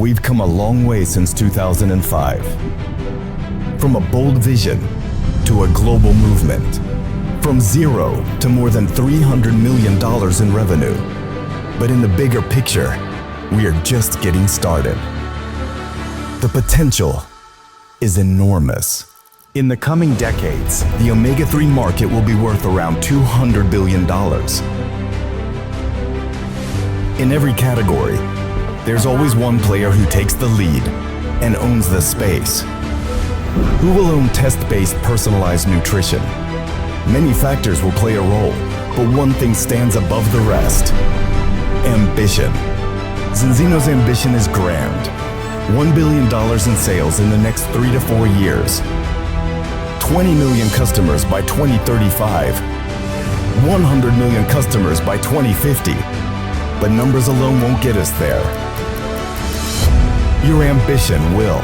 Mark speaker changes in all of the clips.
Speaker 1: We've come a long way since 2005. From a bold vision to a global movement. From zero to more than $300 million in revenue. But in the bigger picture, we are just getting started. The potential is enormous. In the coming decades, the omega-3 market will be worth around $200 billion. In every category, there's always one player who takes the lead and owns the space. Who will own test-based personalized nutrition? Many factors will play a role, but one thing stands above the rest. Ambition. Zinzino's ambition is grand. $1 billion in sales in the next 3 to 4 years. 20 million customers by 2035. 100 million customers by 2050. But numbers alone won't get us there. Your ambition will.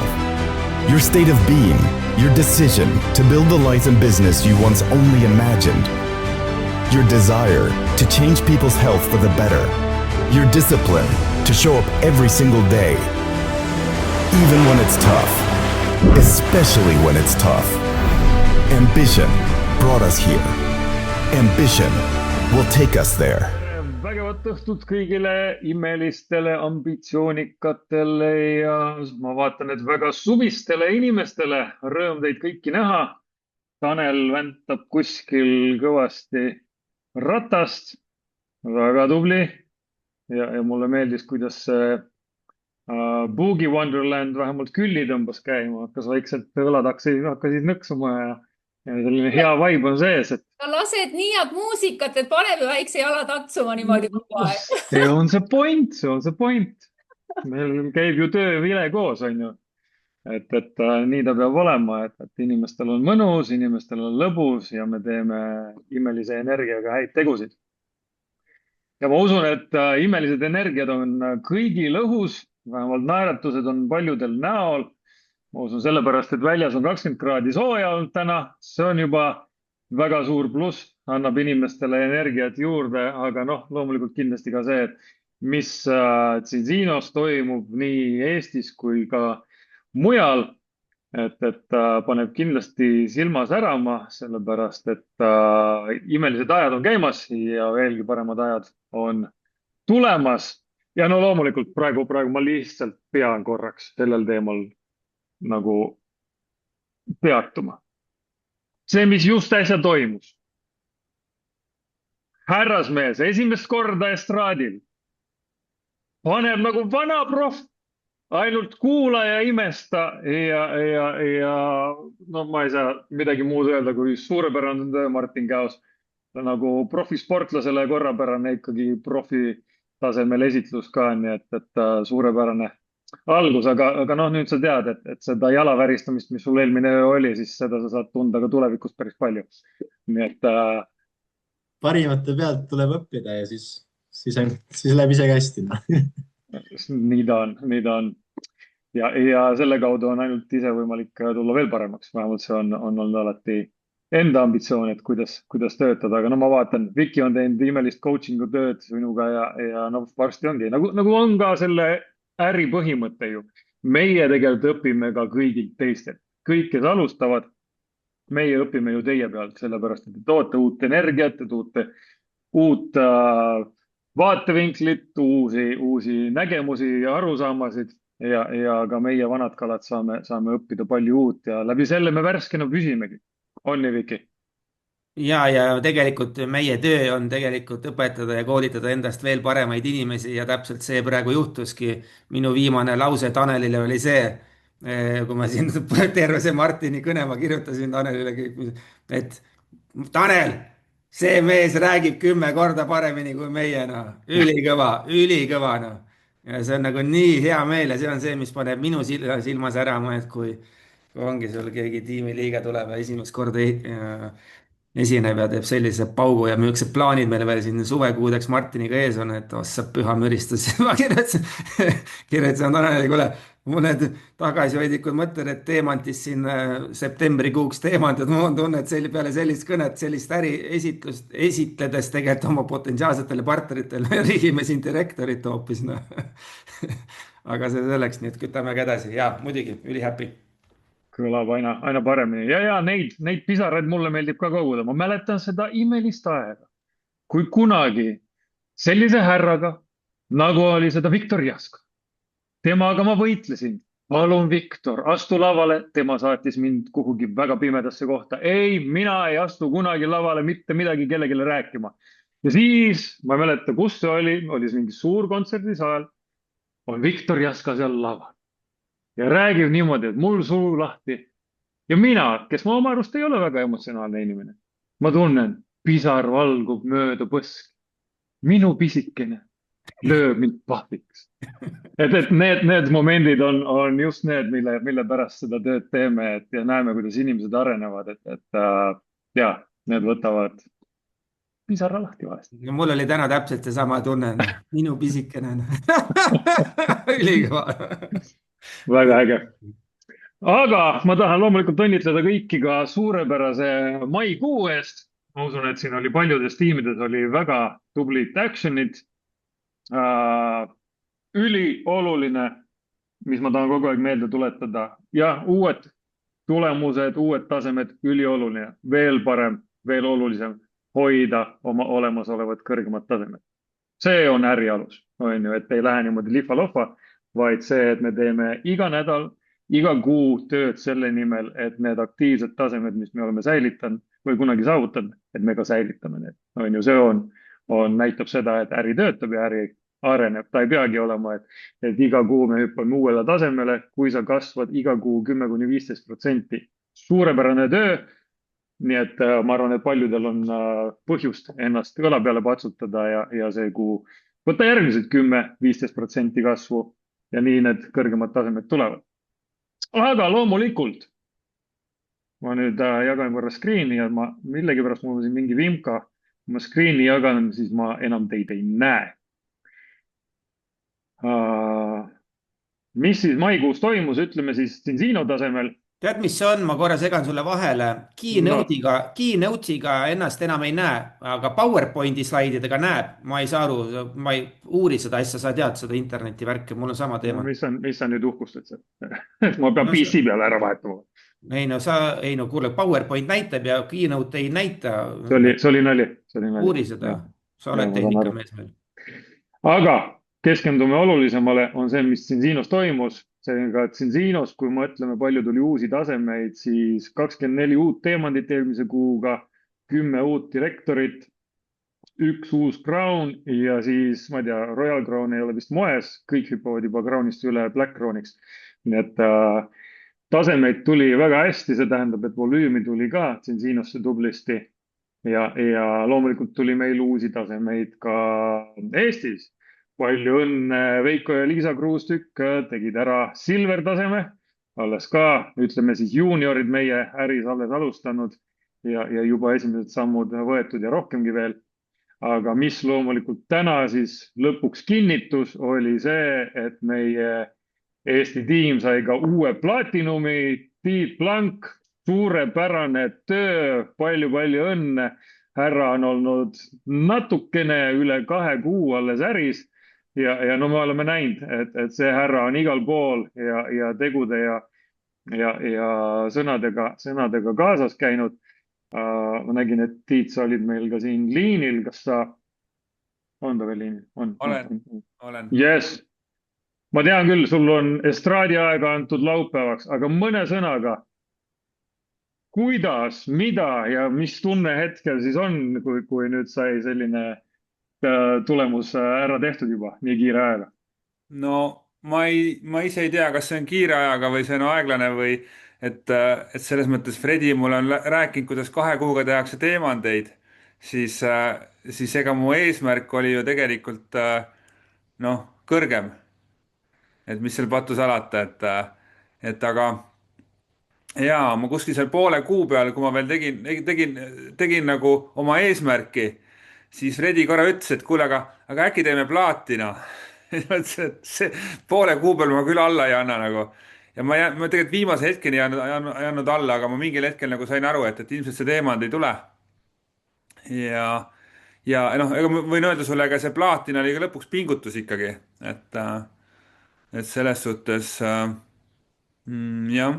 Speaker 1: Your state of being, your decision to build the life and business you once only imagined. Your desire to change people's health for the better. Your discipline to show up every single day. Even when it's tough. Especially when it's tough. Ambition brought us here. Ambition will take us there.
Speaker 2: Vägevat õhtut kõigile imelistele, ambitsioonikatele ja ma vaatan, et väga suvistele inimestele. Rõõm teid kõiki näha. Tanel väntab kuskil kõvasti ratast. Väga tubli. Ja mulle meeldis, kuidas Boogie Wonderland vähemalt külli tõmbas käima. Hakkas vaikselt õlad hakkasid nõksuma ja selline hea vibe on sees.
Speaker 3: Sa lased nii head muusikat, et paneb väikse jala tatsuma niimoodi kogu aeg.
Speaker 2: See on see point. Meil käib ju töö vile koos, on ju. Et nii ta peab olema, et inimestel on mõnus, inimestel on lõbus ja me teeme imelise energiaga häid tegusid. Ja ma usun, et imelised energiad on kõigil õhus, vähemalt naeratused on paljudel näol. Ma usun sellepärast, et väljas on 20 kraadi sooja olnud täna. See on juba väga suur pluss, annab inimestele energiat juurde, aga loomulikult kindlasti ka see, et mis Zinzinos toimub nii Eestis kui ka mujal, et paneb kindlasti silma särama, sellepärast, et imelised ajad on käimas ja veelgi paremad ajad on tulemas. Ja loomulikult praegu ma lihtsalt pean korraks sellel teemal nagu peatuma. See, mis just äsja toimus. Härrasmees, esimest korda estraadil. Paneb nagu vana proff, ainult kuula ja imesta ja ma ei saa midagi muud öelda, kui suurepärane töö Martin Käos. Nagu profisportlasele korrapärane ikkagi profi tasemel esitlus ka, nii et suurepärane algus, aga nüüd sa tead, et seda jalaväristamist, mis sul eelmine öö oli, siis seda sa saad tunda ka tulevikus päris palju. Nii et
Speaker 4: parimate pealt tuleb õppida ja siis läheb ise hästi.
Speaker 2: Nii ta on. Ja selle kaudu on ainult ise võimalik tulla veel paremaks. Vähemalt see on olnud alati enda ambitsioon, et kuidas töötada. Aga ma vaatan, Viki on teinud imelist coachingu tööd sinuga ja varsti ongi. Nagu on ka selle äri põhimõte ju. Meie tegelikult õpime ka kõigilt teistelt. Kõik, kes alustavad, meie õpime ju teie pealt, sellepärast, et te toote uut energiat, te toote uut vaatevinklit, uusi nägemusi ja arusaamasid ja ka meie vanad kalad saame õppida palju uut ja läbi selle me värskena püsimegi. On nii, Viki?
Speaker 5: Ja tegelikult meie töö on tegelikult õpetada ja koolitada endast veel paremaid inimesi ja täpselt see praegu juhtuski. Minu viimane lause Tanelile oli see, kui ma siin terve see Martini kõne ma kirjutasin Tanelile, et Tanel, see mees räägib 10 korda paremini kui meie. Ülikõva. Ja see on nagu nii hea meel ja see on see, mis paneb minu silmas ära, et kui ongi sul keegi tiimiliige tuleb ja esimest korda esineb ja teeb sellise paugu ja millised plaanid meile veel siin suvekuudeks Martiniga ees on, et ossa püha müristus. Ma kirjutasin Taneli, kuule, mul need tagasihoidlikud mõtted, et teemantis siin septembrikuuks teemant, et mul on tunne, et peale sellist kõnet, sellist äri esitledes tegelikult oma potentsiaalsetele partneritele riigime siin direktorit hoopis. aga see selleks, nii et kütame ka edasi ja muidugi ülihappy.
Speaker 2: kõlab aina paremini ja neid pisaraid mulle meeldib ka koguda. Ma mäletan seda imelist aega, kui kunagi sellise härraga, nagu oli seda Viktor Jask. Temaga ma võitlesin. Palun, Viktor, astu lavale. Tema saatis mind kuhugi väga pimedasse kohta. Ei, mina ei astu kunagi lavale mitte midagi kellelegi rääkima. Ja siis, ma ei mäleta, kus see oli see mingi suur kontserdisaal. On Viktor Jaska seal laval. Ja räägib niimoodi, et mul suu lahti. Ja mina, kes ma oma arust ei ole väga emotsionaalne inimene. Ma tunnen, pisar valgub mööda põsk. Minu pisikene lööb mind pahviks. Et need momendid on just need, mille pärast seda tööd teeme, et ja näeme, kuidas inimesed arenevad, ja need võtavad pisara lahti vahest.
Speaker 5: no mul oli täna täpselt seesama tunne, minu pisikene. Ülikõva.
Speaker 2: Väga äge. Aga ma tahan loomulikult õnnitleda kõiki ka suurepärase maikuu eest. Ma usun, et siin oli paljudes tiimides oli väga tublid action'id. Ülioluline, mis ma tahan kogu aeg meelde tuletada. Ja uued tulemused, uued tasemed, ülioluline. Veel parem, veel olulisem hoida oma olemasolevat kõrgemat tasemet. See on äri alus, on ju, et ei lähe niimoodi lihva-lohva, vaid see, et me teeme iga nädal, iga kuu tööd selle nimel, et need aktiivsed tasemed, mis me oleme säilitanud või kunagi saavutanud, et me ka säilitame need. On ju, see näitab seda, et äri töötab ja äri areneb. Ta ei peagi olema, et iga kuu me hüppame uuele tasemele, kui sa kasvad iga kuu 10–15%. Suurepärane töö. Nii et ma arvan, et paljudel on põhjust ennast õla peale patsutada ja see kuu võtta järgmised 10–15% kasvu ja nii need kõrgemad tasemed tulevad. Aga loomulikult ma nüüd jagan korra screen'i ja ma millegipärast mul on siin mingi vimka. Kui ma screen'i jagan, siis ma enam teid ei näe. Mis siis maikuus toimus, ütleme siis Zinzino tasemel.
Speaker 5: Tead, mis see on? Ma korra segan sulle vahele. Keynote'iga ennast enam ei näe, aga PowerPointi slaididega näeb. Ma ei saa aru, ma ei uuri seda asja, sa tead seda interneti värke, mul on sama teema.
Speaker 2: Mis sa nüüd uhkustad seal? Ma pean PC peale ära vahetama.
Speaker 5: Ei no kuule, PowerPoint näitab ja Keynote ei näita.
Speaker 2: See oli nali.
Speaker 5: Uuri seda, sa oled tehnika mees meil.
Speaker 2: Aga keskendume olulisemale on see, mis Zinzinos toimus. Seega Zinzinos, kui mõtleme, palju tuli uusi tasemeid, siis 24 uut teemandit eelmise kuuga, 10 uut direktorit, 1 uus Crown ja siis, ma ei tea, Royal Crown ei ole vist moes, kõik hüppavad juba Crownist üle Black Crowniks. Nii et tasemeid tuli väga hästi, see tähendab, et volüümi tuli ka Zinzinosse tublisti ja loomulikult tuli meil uusi tasemeid ka Eestis. Palju õnne, Veiko ja Liisa Kruustükk tegid ära silver taseme, alles ka, ütleme siis juuniorid meie äris alles alustanud ja juba esimesed sammud võetud ja rohkemgi veel. Aga mis loomulikult täna siis lõpuks kinnitus oli see, et meie Eesti tiim sai ka uue platinumi, Tiit Blank, suurepärane töö, palju õnne. Härra on olnud natukene üle 2 kuu alles äris. Ja no me oleme näinud, et see härra on igal pool ja tegude ja sõnadega kaasas käinud. Ma nägin, et Tiit, sa olid meil ka siin liinil. Kas sa, on ta veel liinil?
Speaker 6: Olen.
Speaker 2: Yes. Ma tean küll, sul on estraadi aega antud laupäevaks, aga mõne sõnaga, kuidas, mida ja mis tunne hetkel siis on, kui nüüd sai selline tulemus ära tehtud juba nii kiire ajaga?
Speaker 6: No ma ise ei tea, kas see on kiire ajaga või see on aeglane või et selles mõttes Fredi mulle on rääkinud, kuidas 2 kuuga tehakse teemandeid, siis ega mu eesmärk oli ju tegelikult kõrgem. Et mis seal pattu salata, et aga jaa, ma kuskil seal poole kuu peal, kui ma veel tegin nagu oma eesmärki, siis Fredi korra ütles, et kuule, aga äkki teeme plaatina. See poole kuu peal ma küll alla ei anna nagu. Ja ma tegelikult viimase hetkeni ei andnud alla, aga ma mingil hetkel nagu sain aru, et ilmselt see teemand ei tule. Ja ega ma võin öelda sulle, ega see plaatina oli ka lõpuks pingutus ikkagi. et selles suhtes jah.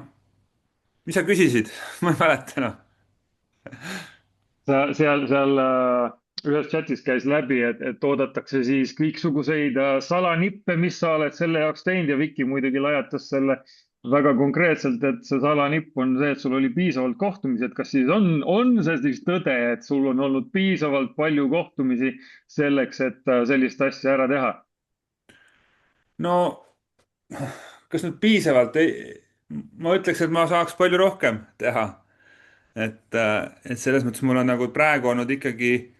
Speaker 6: Mis sa küsisid? Ma ei mäleta enam.
Speaker 2: seal ühes chatis käis läbi, et oodatakse siis kõiksuguseid salanippe, mis sa oled selle jaoks teinud ja Viki muidugi lajatas selle väga konkreetselt, et see salanipp on see, et sul oli piisavalt kohtumisi, et kas siis on see siis tõde, et sul on olnud piisavalt palju kohtumisi selleks, et sellist asja ära teha?
Speaker 6: No kas nüüd piisavalt ma ütleks, et ma saaks palju rohkem teha. Et selles mõttes mul on nagu praegu olnud ikkagi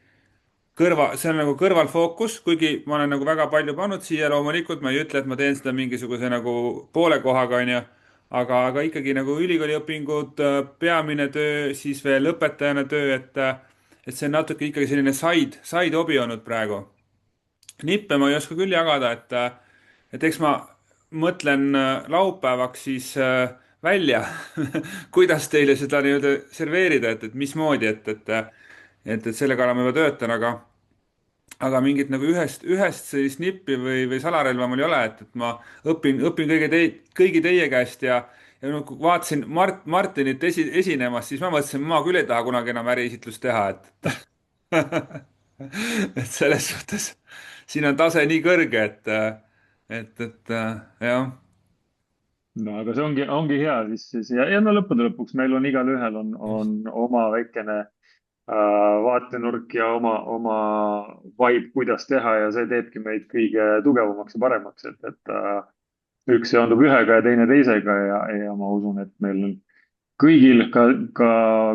Speaker 6: see on nagu kõrvalfookus, kuigi ma olen nagu väga palju pannud siia, loomulikult ma ei ütle, et ma teen seda mingisuguse nagu poole kohaga, onju. Aga ikkagi nagu ülikooliõpingud, peamine töö, siis veel õpetajana töö, et see on natuke ikkagi selline side hobi olnud praegu. Nippe ma ei oska küll jagada, et eks ma mõtlen laupäevaks siis välja, kuidas teile seda nii-öelda serveerida, et mismoodi, et selle kallal ma juba töötan, aga mingit nagu ühest sellist nippi või salarelva mul ei ole, et ma õpin kõigi teie käest ja no, kui vaatasin Martinit esinemas, siis ma mõtlesin, ma küll ei taha kunagi enam äriesitlust teha, et selles suhtes siin on tase nii kõrge, et jah.
Speaker 2: no aga see ongi hea siis ja no lõppude lõpuks meil on igalühel on oma väikene vaatenurk ja oma vibe, kuidas teha ja see teebki meid kõige tugevamaks ja paremaks, et üks seondub ühega ja teine teisega ja ma usun, et meil on kõigil, ka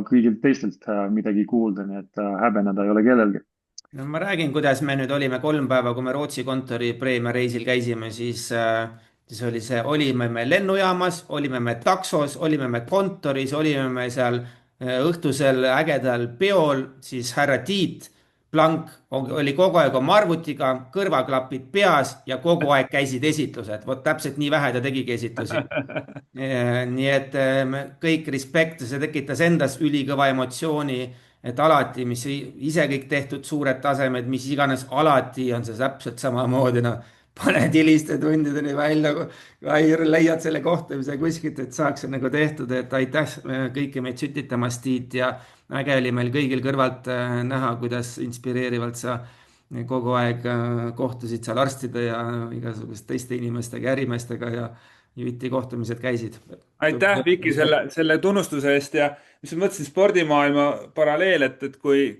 Speaker 2: kõigilt teistelt midagi kuulda, nii et häbeneda ei ole kellelgi.
Speaker 5: no ma räägin, kuidas me nüüd olime 3 päeva, kui me Rootsi kontori preemiareisil käisime, siis oli see, olime me lennujaamas, olime me taksos, olime me kontoris, olime me seal õhtusel ägedal peol, siis härra Tiit Plank oli kogu aeg oma arvutiga, kõrvaklapid peas ja kogu aeg käisid esitlused. Vot täpselt nii vähe ta tegigi esitlusi. Nii et kõik respekt, see tekitas endas ülikõva emotsiooni, et alati, mis ise kõik tehtud suured tasemed, mis iganes, alati on see täpselt samamoodi, no paned hiliste tundideni välja, leiad selle kohtumise kuskilt, et saaks nagu tehtud, et aitäh kõiki meid sütitamast, Tiit, ja äge oli meil kõigil kõrvalt näha, kuidas inspireerivalt sa kogu aeg kohtusid seal arstide ja igasuguste teiste inimestega, ärimeestega ja juhiti kohtumised käisid.
Speaker 6: Aitäh, Viki, selle tunnustuse eest ja mis ma mõtlesin spordimaailma paralleel, et kui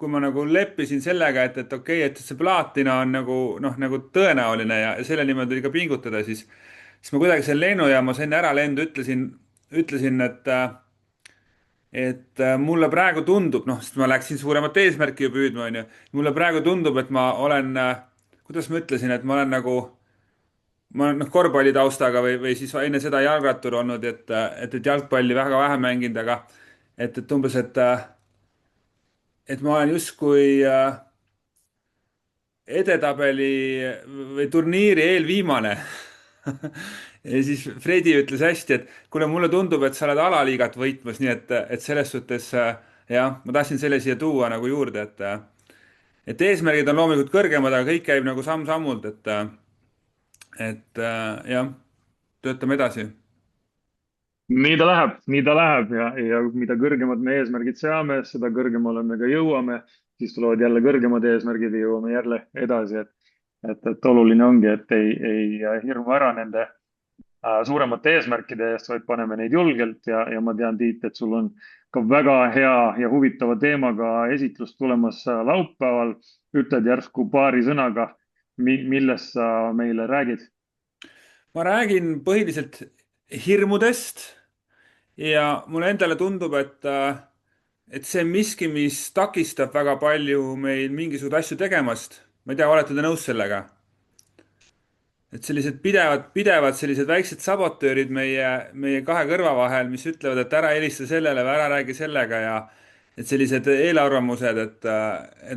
Speaker 6: ma nagu leppisin sellega, et okei, et see plaatina on nagu tõenäoline ja selle nimel tuli ka pingutada, siis ma kuidagi seal lennujaamas enne ära lendu ütlesin, et mulle praegu tundub, sest ma läksin suuremat eesmärki ju püüdma, onju. Mulle praegu tundub, et ma olen, kuidas ma ütlesin, et ma olen korvpalli taustaga või siis enne seda jalgrattur olnud, et jalgpalli väga vähe mänginud, aga et umbes, et ma olen justkui edetabeli või turniiri eelviimane. Ja siis Fredi ütles hästi, et kuule, mulle tundub, et sa oled alaliigat võitmas, nii et selles suhtes jah, ma tahtsin selle siia tuua nagu juurde, et eesmärgid on loomulikult kõrgemad, aga kõik käib nagu samm-sammult, et jah, töötame edasi.
Speaker 2: nii ta läheb ja mida kõrgemad me eesmärgid seame, seda kõrgemale me ka jõuame, siis tulevad jälle kõrgemad eesmärgid ja jõuame jälle edasi, et oluline ongi, et ei hirmu ära nende suuremate eesmärkide eest, vaid paneme neid julgelt ja ma tean, Tiit, et sul on ka väga hea ja huvitava teemaga esitlus tulemas laupäeval. Ütled järsku paari sõnaga, millest sa meile räägid?
Speaker 6: Ma räägin põhiliselt hirmudest ja mulle endale tundub, et see on miski, mis takistab väga palju meil mingisuguseid asju tegemast. Ma ei tea, olete te nõus sellega? Et sellised pidevad sellised väiksed sabotöörid meie kahe kõrva vahel, mis ütlevad, et ära helista sellele või ära räägi sellega ja et sellised eelarvamused, et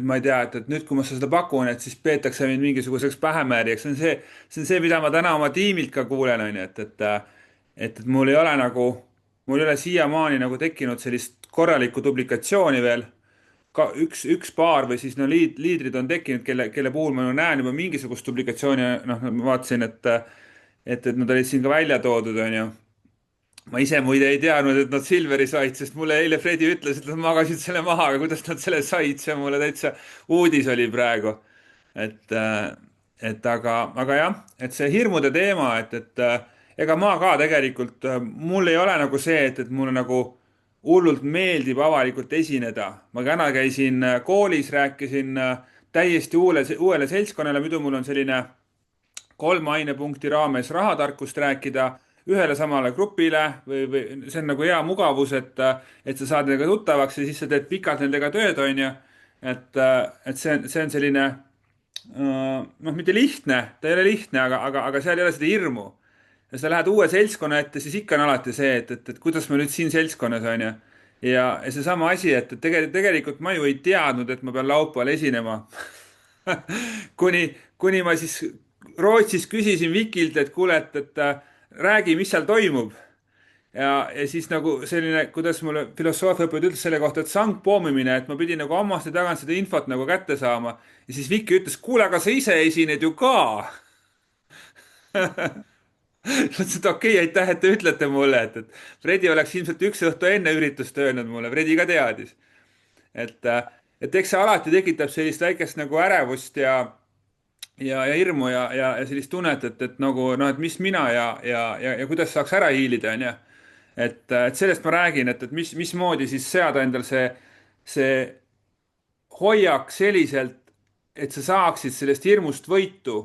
Speaker 6: ma ei tea, et nüüd, kui ma seda pakun, et siis peetakse mind mingisuguseks pähemäärijaks. See on see, mida ma täna oma tiimilt ka kuulen, on ju, et mul ei ole siiamaani nagu tekkinud sellist korralikku dublikatsiooni veel. Ka üks paar või siis liidrid on tekkinud, kelle puhul ma näen juba mingisugust dublikatsiooni, ma vaatasin, et nad olid siin ka välja toodud, onju. Ma ise muide ei teadnud, et nad Silveri said, sest mulle eile Fredi ütles, et nad magasid selle maha, aga kuidas nad selle said, see mulle täitsa uudis oli praegu. et, äh, aga jah, et see hirmude teema, ega ma ka tegelikult, mul ei ole nagu see, et mulle nagu hullult meeldib avalikult esineda. Ma täna käisin koolis, rääkisin täiesti uuele seltskonnale, muidu mul on selline 3 ainepunkti raames rahatarkust rääkida ühele samale grupile või see on nagu hea mugavus, et sa saad nendega tuttavaks ja siis sa teed pikalt nendega tööd, onju. Et see on selline, noh, mitte lihtne, ta ei ole lihtne, aga seal ei ole seda hirmu. Ja sa lähed uue seltskonna ette, siis ikka on alati see, et kuidas ma nüüd siin seltskonnas on ja seesama asi, et tegelikult ma ju ei teadnud, et ma pean laupäeval esinema. kuni ma siis Rootsis küsisin Vikilt, et kuule, et räägi, mis seal toimub. Ja siis nagu selline, kuidas mulle filosoofiaõppejõud ütles selle kohta, et sangpoomimine, et ma pidin nagu hammaste tagant seda infot nagu kätte saama. Ja siis Viki ütles, kuule, aga sa ise esined ju ka. Mõtlesin, et okei, aitäh, et te ütlete mulle, et Fredi oleks ilmselt üks õhtu enne üritust öelnud mulle, Fredi ka teadis. Et eks see alati tekitab sellist väikest nagu ärevust ja hirmu ja sellist tunnet, et nagu, noh, et mis mina ja kuidas saaks ära hiilida, onju. Et sellest ma räägin, et mismoodi siis seada endal see hoiak selliselt, et sa saaksid sellest hirmust võitu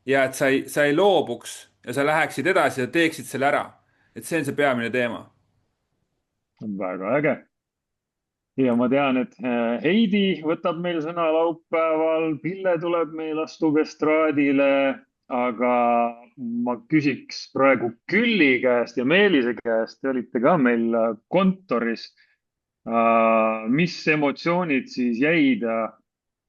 Speaker 6: ja et sa ei loobuks ja sa läheksid edasi ja teeksid selle ära. Et see on see peamine teema.
Speaker 2: Väga äge. Ja ma tean, et Heidi võtab meil sõna laupäeval, Pille tuleb meil, astub estraadile, aga ma küsiks praegu Külli käest ja Meelise käest, te olite ka meil kontoris. Mis emotsioonid siis jäid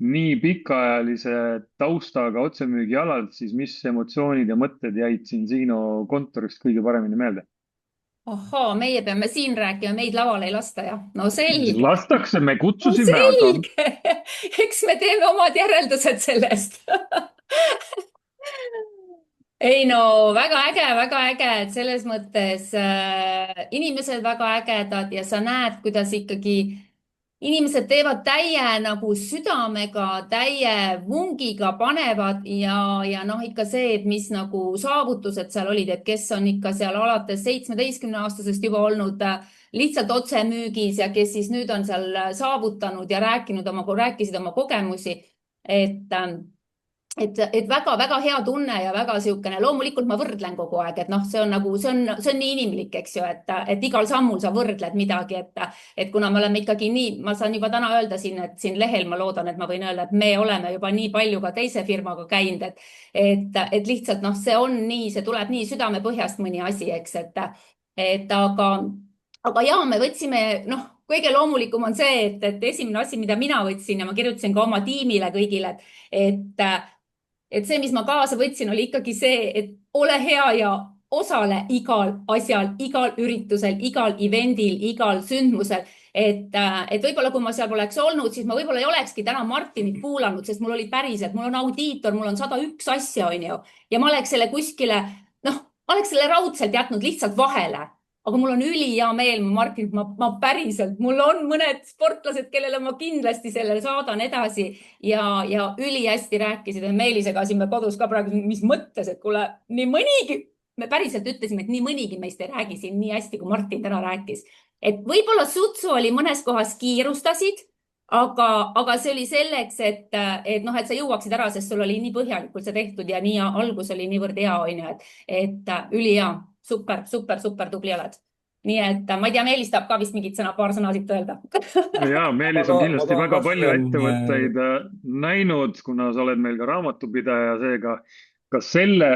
Speaker 2: nii pikaajalise taustaga otsemüügi alalt, siis mis emotsioonid ja mõtted jäid siin Siino kontorist kõige paremini meelde?
Speaker 3: Ahhaa, meie peame siin rääkima, meid lavale ei lasta, jah. No selge.
Speaker 2: Lastakse, me kutsusime.
Speaker 3: No selge. Eks me teeme omad järeldused sellest. Ei no, väga äge, et selles mõttes inimesed väga ägedad ja sa näed, kuidas ikkagi inimesed teevad täie nagu südamega, täie vungiga panevad ja noh, ikka see, et mis nagu saavutused seal olid, et kes on ikka seal alates 17-aastasest juba olnud lihtsalt otsemüügis ja kes siis nüüd on seal saavutanud ja rääkisid oma kogemusi, et väga-väga hea tunne ja väga siukene, loomulikult ma võrdlen kogu aeg, et noh, see on nagu, see on nii inimlik, eks ju, et igal sammul sa võrdled midagi, et kuna me oleme ikkagi nii, ma saan juba täna öelda siin, et siin lehel ma loodan, et ma võin öelda, et me oleme juba nii palju ka teise firmaga käinud, et lihtsalt noh, see on nii, see tuleb nii südamepõhjast mõni asi, eks, aga ja me võtsime, noh, kõige loomulikum on see, et esimene asi, mida mina võtsin ja ma kirjutasin ka oma tiimile kõigile, et see, mis ma kaasa võtsin, oli ikkagi see, et ole hea ja osale igal asjal, igal üritusel, igal evendil, igal sündmusel. Et võib-olla kui ma seal poleks olnud, siis ma võib-olla ei olekski täna Martinit kuulanud, sest mul oli päriselt, mul on audiitor, mul on 101 asja, on ju. Ja ma oleks selle kuskile, noh, ma oleks selle raudselt jätnud lihtsalt vahele. Aga mul on ülihea meel, Martin, ma päriselt, mul on mõned sportlased, kellele ma kindlasti selle saadan edasi ja ülihästi rääkisid. Meelisega siin me kodus ka praegu, mis mõttes, et kuule, nii mõnigi, me päriselt ütlesime, et nii mõnigi meist ei räägi siin nii hästi, kui Martin täna rääkis. Et võib-olla sutsu oli mõnes kohas kiirustasid, aga see oli selleks, et sa jõuaksid ära, sest sul oli nii põhjalikult see tehtud ja nii algus oli niivõrd hea, et ülihea. Super, tubli oled. Nii et ma ei tea, Meelis tahab ka vist mingit paar sõna siit öelda.
Speaker 2: Ja, Meelis on kindlasti väga palju ettevõtteid näinud, kuna sa oled meil ka raamatupidaja, seega ka selle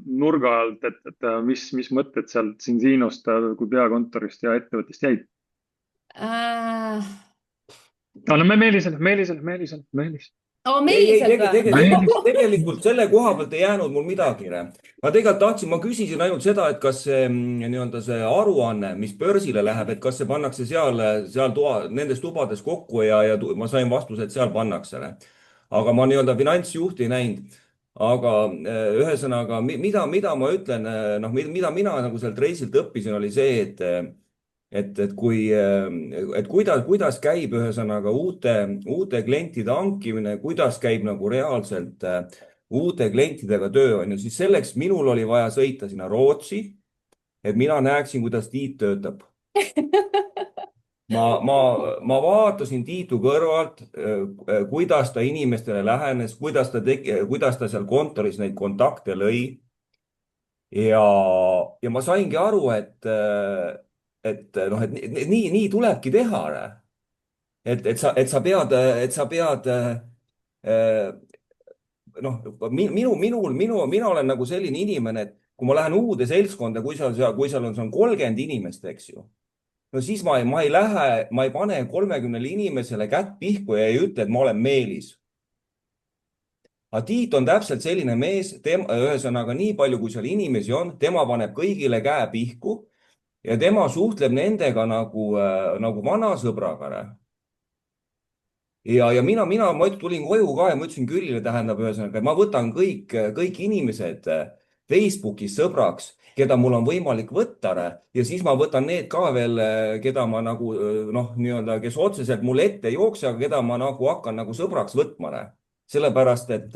Speaker 2: nurga alt, et mis mõtted sealt siin Siinost kui peakontorist ja ettevõttest jäid? Anname Meelisele.
Speaker 7: Tegelikult selle koha pealt ei jäänud mul midagi. Ma tegelikult ma küsisin ainult seda, et kas see aruanne, mis börsile läheb, et kas see pannakse seal nendes tubades kokku ja ma sain vastuse, et seal pannakse. Aga ma finantsjuhti ei näinud. aga ühesõnaga, mida ma ütlen, noh, mida mina nagu sealt reisilt õppisin, oli see, et kui, et kuidas käib ühesõnaga uute klientide hankimine, kuidas käib nagu reaalselt uute klientidega töö, on ju, siis selleks minul oli vaja sõita sinna Rootsi, et mina näeksin, kuidas Tiit töötab. ma vaatasin Tiitu kõrvalt, kuidas ta inimestele lähenes, kuidas ta seal kontoris neid kontakte lõi. Ja ma saingi aru, et noh, et nii tulebki teha. Et sa pead, noh, mina olen nagu selline inimene, et kui ma lähen uude seltskonda, kui seal on 30 inimest, eks ju, no siis ma ei pane 30 inimesele kätt pihku ja ei ütle, et ma olen Meelis. Aga Tiit on täpselt selline mees, ühesõnaga nii palju, kui seal inimesi on, tema paneb kõigile käe pihku ja tema suhtleb nendega nagu vana sõbraga. Ja ma tulin koju ka ja ma ütlesin Küllile, tähendab ühesõnaga, et ma võtan kõik inimesed Facebookis sõbraks, keda mul on võimalik võtta ja siis ma võtan need ka veel, keda ma nagu noh, nii-öelda, kes otseselt mulle ette ei jookse, aga keda ma nagu hakkan nagu sõbraks võtma. Sellepärast, et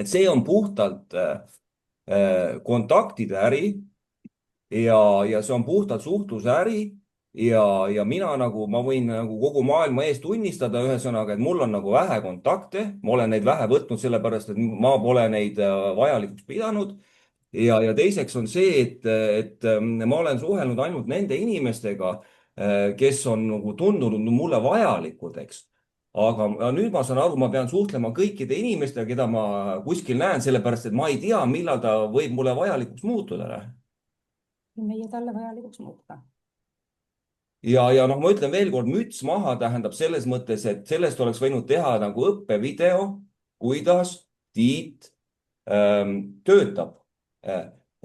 Speaker 7: see on puhtalt kontaktide äri ja see on puhtalt suhtluse äri ja ma võin nagu kogu maailma ees tunnistada ühesõnaga, et mul on nagu vähe kontakte, ma olen neid vähe võtnud, sellepärast et ma pole neid vajalikuks pidanud. Ja teiseks on see, et ma olen suhelnud ainult nende inimestega, kes on nagu tundunud mulle vajalikud, eks. Aga nüüd ma saan aru, ma pean suhtlema kõikide inimestega, keda ma kuskil näen, sellepärast et ma ei tea, millal ta võib mulle vajalikuks muutuda.
Speaker 3: Meie talle vajalikuks muutuda.
Speaker 7: Ja noh, ma ütlen veel kord, müts maha tähendab selles mõttes, et sellest oleks võinud teha nagu õppevideo, kuidas Tiit töötab.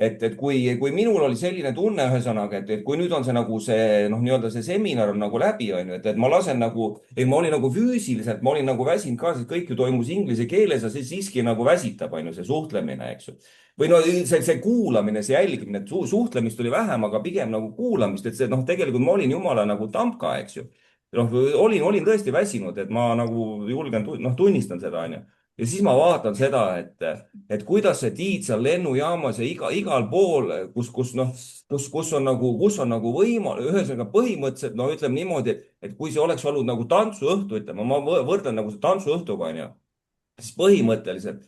Speaker 7: Et kui minul oli selline tunne ühesõnaga, et kui nüüd on see nagu see, noh, nii-öelda see seminar on nagu läbi, on ju, et ma lasen nagu, ma olin nagu füüsiliselt, ma olin nagu väsinud ka, sest kõik ju toimus inglise keeles ja see siiski nagu väsitab, on ju, see suhtlemine, eks ju. Või no see kuulamine, see jälgimine, et suhtlemist oli vähem, aga pigem nagu kuulamist, et see, noh, tegelikult ma olin jumala nagu tamka, eks ju. Noh, olin tõesti väsinud, et ma nagu julgen, noh, tunnistan seda, on ju. Ja siis ma vaatan seda, et kuidas see Tiit seal lennujaamas ja igal pool, kus on nagu ühesõnaga põhimõtteliselt, no ütleme niimoodi, et kui see oleks olnud nagu tantsuõhtu, ütleme, ma võrdlen nagu see tantsuõhtuga, on ju, siis põhimõtteliselt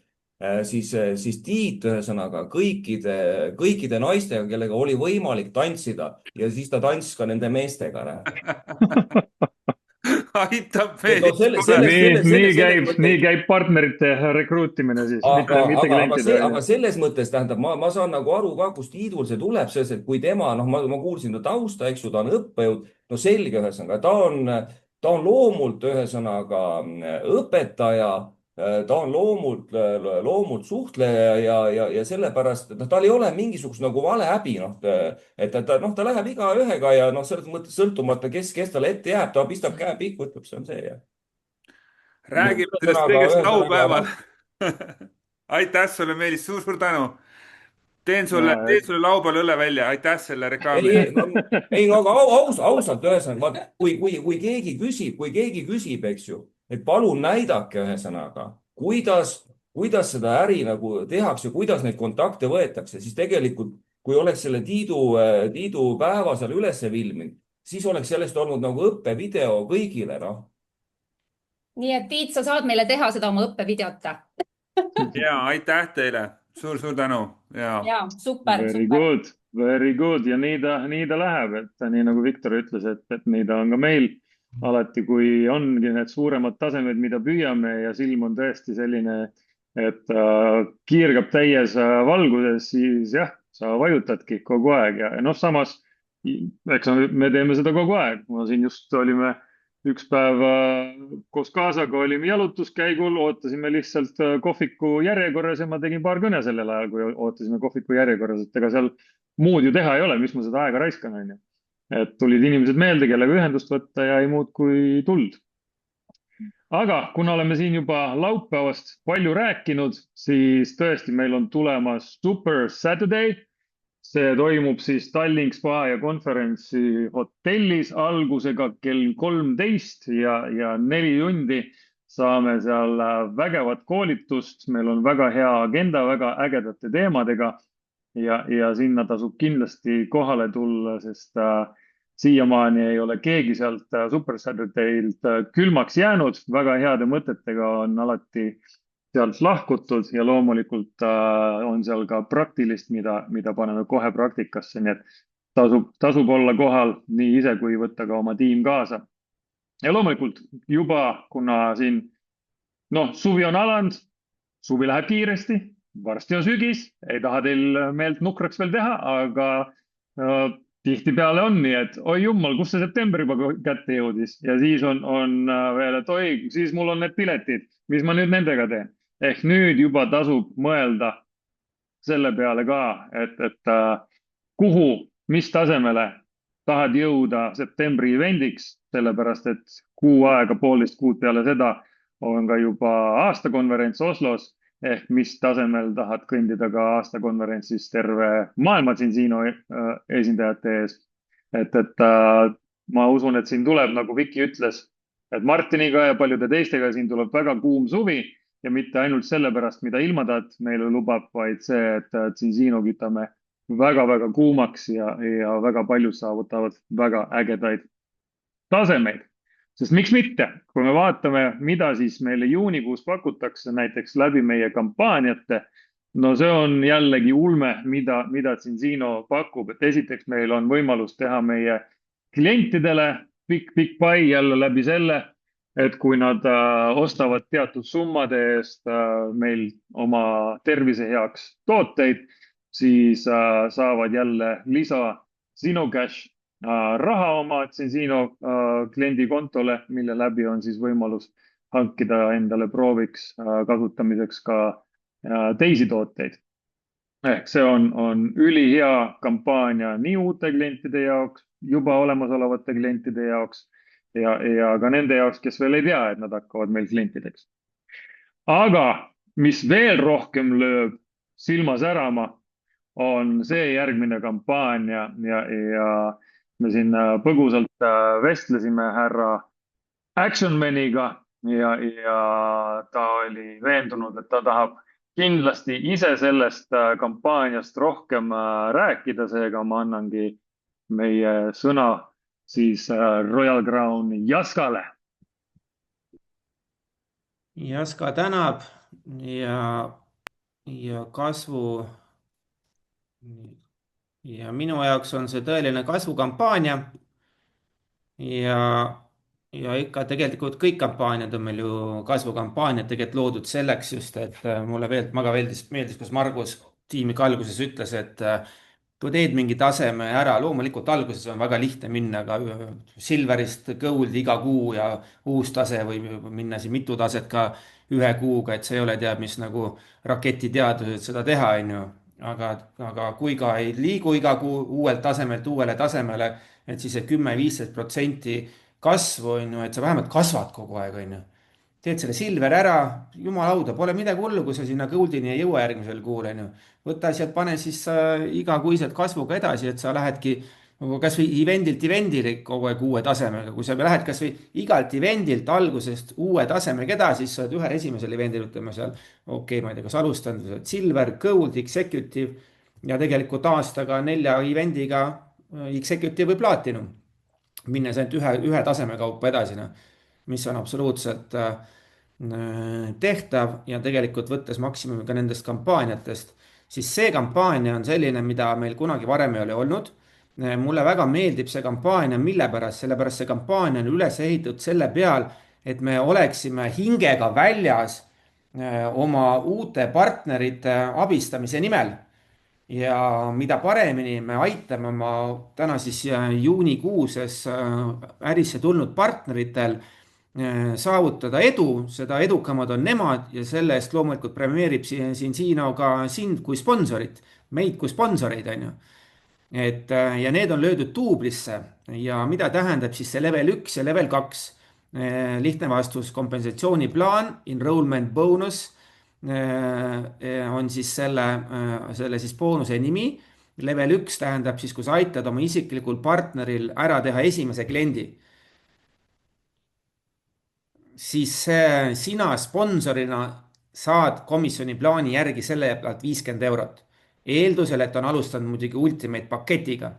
Speaker 7: siis Tiit ühesõnaga kõikide naistega, kellega oli võimalik tantsida ja siis ta tantsis ka nende meestega.
Speaker 6: Aitab
Speaker 2: nii käib partnerite rekruutimine siis, mitte klientide.
Speaker 7: Aga selles mõttes tähendab, ma saan nagu aru ka, kus Tiidul see tuleb, sest et kui tema, noh, ma kuulsin ta tausta, eks ju, ta on õppejõud, no selge ühesõnaga, ta on loomult ühesõnaga õpetaja, ta on loomult suhtleja ja sellepärast, et tal ei ole mingisugust nagu vale häbi, et ta läheb igaühega ja noh, selles mõttes sõltumata, kes talle ette jääb, ta pistab käe pikku, ütleb, see on see.
Speaker 6: Räägime sellest kõigest laupäeval. Aitäh sulle, Meelis, suur tänu. Teen sulle laupäeval õlle välja. Aitäh selle reklaami.
Speaker 7: Ei, aga ausalt ühesõnaga, kui keegi küsib, eks ju, et palun näidake ühesõnaga, kuidas seda äri nagu tehakse, kuidas neid kontakte võetakse, siis tegelikult, kui oleks selle Tiidu päeva seal üles filminud, siis oleks sellest olnud nagu õppevideo kõigile, noh.
Speaker 3: Nii et Tiit, sa saad meile teha seda oma õppevideot.
Speaker 6: Ja, aitäh teile. Suur tänu.
Speaker 3: Ja, super.
Speaker 2: Very good. Ja nii ta läheb, et nii nagu Viktor ütles, et nii ta on ka meil. Alati, kui ongi need suuremad tasemed, mida püüame ja silm on tõesti selline, et kiirgab täies valguses, siis jah, sa vajutadki kogu aeg ja noh, samas, eks me teeme seda kogu aeg. Ma siin just olime üks päev koos kaasaga, olime jalutuskäigul, ootasime lihtsalt kohviku järjekorras ja ma tegin paar kõne sellel ajal, kui ootasime kohviku järjekorras, et ega seal muud ju teha ei ole, mis ma seda aega raiskan, on ju. Et tulid inimesed meelde, kellega ühendust võtta ja ei muud kui tuld. aga kuna oleme siin juba laupäevast palju rääkinud, siis tõesti meil on tulemas Super Saturday. See toimub siis Tallink Spa ja konverentsi hotellis algusega kell 13 ja 4 tundi saame seal vägevat koolitust. Meil on väga hea agenda, väga ägedate teemadega ja sinna tasub kindlasti kohale tulla, sest siiamaani ei ole keegi sealt Super Saturday'lt külmaks jäänud. Väga heade mõtetega on alati sealt lahkutud ja loomulikult on seal ka praktilist, mida paneme kohe praktikasse, nii et tasub olla kohal nii ise kui võtta ka oma tiim kaasa. Ja loomulikult juba, kuna siin suvi on alanud, suvi läheb kiiresti, varsti on sügis, ei taha teil meelt nukraks veel teha, aga tihtipeale on nii, et oi jummal, kus see september juba kätte jõudis ja siis on veel, et oi, siis mul on need piletid, mis ma nüüd nendega teen. Ehk nüüd juba tasub mõelda selle peale ka, et kuhu, mis tasemele tahad jõuda septembri evendiks, sellepärast et kuu aega, 1,5 kuud peale seda on ka juba aastakonverents Oslos, ehk mis tasemel tahad kõndida ka aastakonverentsis terve maailma Zinzino esindajate ees. Et ma usun, et siin tuleb, nagu Viki ütles, et Martiniga ja paljude teistega siin tuleb väga kuum suvi ja mitte ainult sellepärast, mida ilmataat meile lubab, vaid see, et Zinzino kütame väga-väga kuumaks ja väga paljud saavutavad väga ägedaid tasemeid. Sest miks mitte, kui me vaatame, mida siis meile juunikuus pakutakse näiteks läbi meie kampaaniate, see on jällegi ulme, mida Zinzino pakub, et esiteks meil on võimalus teha meie klientidele pikk pai jälle läbi selle, et kui nad ostavad teatud summade eest meil oma tervise heaks tooteid, siis saavad jälle lisa Zinocash raha oma Zinzino kliendi kontole, mille läbi on siis võimalus hankida endale prooviks kasutamiseks ka teisi tooteid. Ehk see on ülihea kampaania nii uute klientide jaoks, juba olemasolevate klientide jaoks ja ka nende jaoks, kes veel ei tea, et nad hakkavad meil klientideks. Aga mis veel rohkem lööb silma särama, on see järgmine kampaania ja me siin põgusalt vestlesime härra Actionmaniga ja ta oli veendunud, et ta tahab kindlasti ise sellest kampaaniast rohkem rääkida, seega ma annangi meie sõna siis Royal Crown Jaskale.
Speaker 5: Jaska tänab ja kasvu ja minu jaoks on see tõeline kasvukampaania ja ikka tegelikult kõik kampaaniad on meil ju kasvukampaaniad tegelikult loodud selleks just, et mulle väga meeldis, kus Margus tiimi alguses ütles, et kui teed mingi taseme ära, loomulikult alguses on väga lihtne minna ka silverist gold iga kuu ja uus tase või minna siin mitu taset ka ühe kuuga, et see ei ole teab mis nagu raketiteadus, et seda teha, on ju. Aga kui ka ei liigu iga kuu uuelt tasemelt uuele tasemele, et siis see 10-15% kasvu on ju, et sa vähemalt kasvad kogu aeg, on ju. Teed selle silver ära, jumalauda, pole midagi hullu, kui sa sinna goldini ei jõua järgmisel kuul, on ju. Võta asjad, pane siis igakuiselt kasvuga edasi, et sa lähedki kas või evendilt evendile kogu aeg uue tasemega. Kui sa lähed kas või igalt evendilt algusest uue tasemega edasi, siis sa oled ühel esimesel evendil, ütleme seal, ma ei tea, kas alustanud, silver, gold, executive ja tegelikult aastaga 4 evendiga executive või platinum. Minnes ainult ühe taseme kaupa edasi, mis on absoluutselt tehtav ja tegelikult võttes maksimumi ka nendest kampaaniatest, siis see kampaania on selline, mida meil kunagi varem ei ole olnud. Mulle väga meeldib see kampaania, mille pärast, sellepärast see kampaania on üles ehitatud selle peal, et me oleksime hingega väljas oma uute partnerite abistamise nimel. Ja mida paremini me aitame oma täna siis juunikuuses ärisse tulnud partneritel saavutada edu, seda edukamad on nemad ja selle eest loomulikult premeerib Zinzino ka sind kui sponsorit, meid kui sponsoreid, on ju. Ja need on löödud duublisse ja mida tähendab siis see level 1 ja level 2. lihtne vastus, kompensatsiooniplaan, enrollment bonus on siis selle siis boonuse nimi. Level 1 tähendab siis, kui sa aitad oma isiklikul partneril ära teha esimese kliendi, siis sina sponsorina saad komisjoniplaani järgi selle pealt 50 eurot. Eeldusel, et on alustanud muidugi Ultimate paketiga.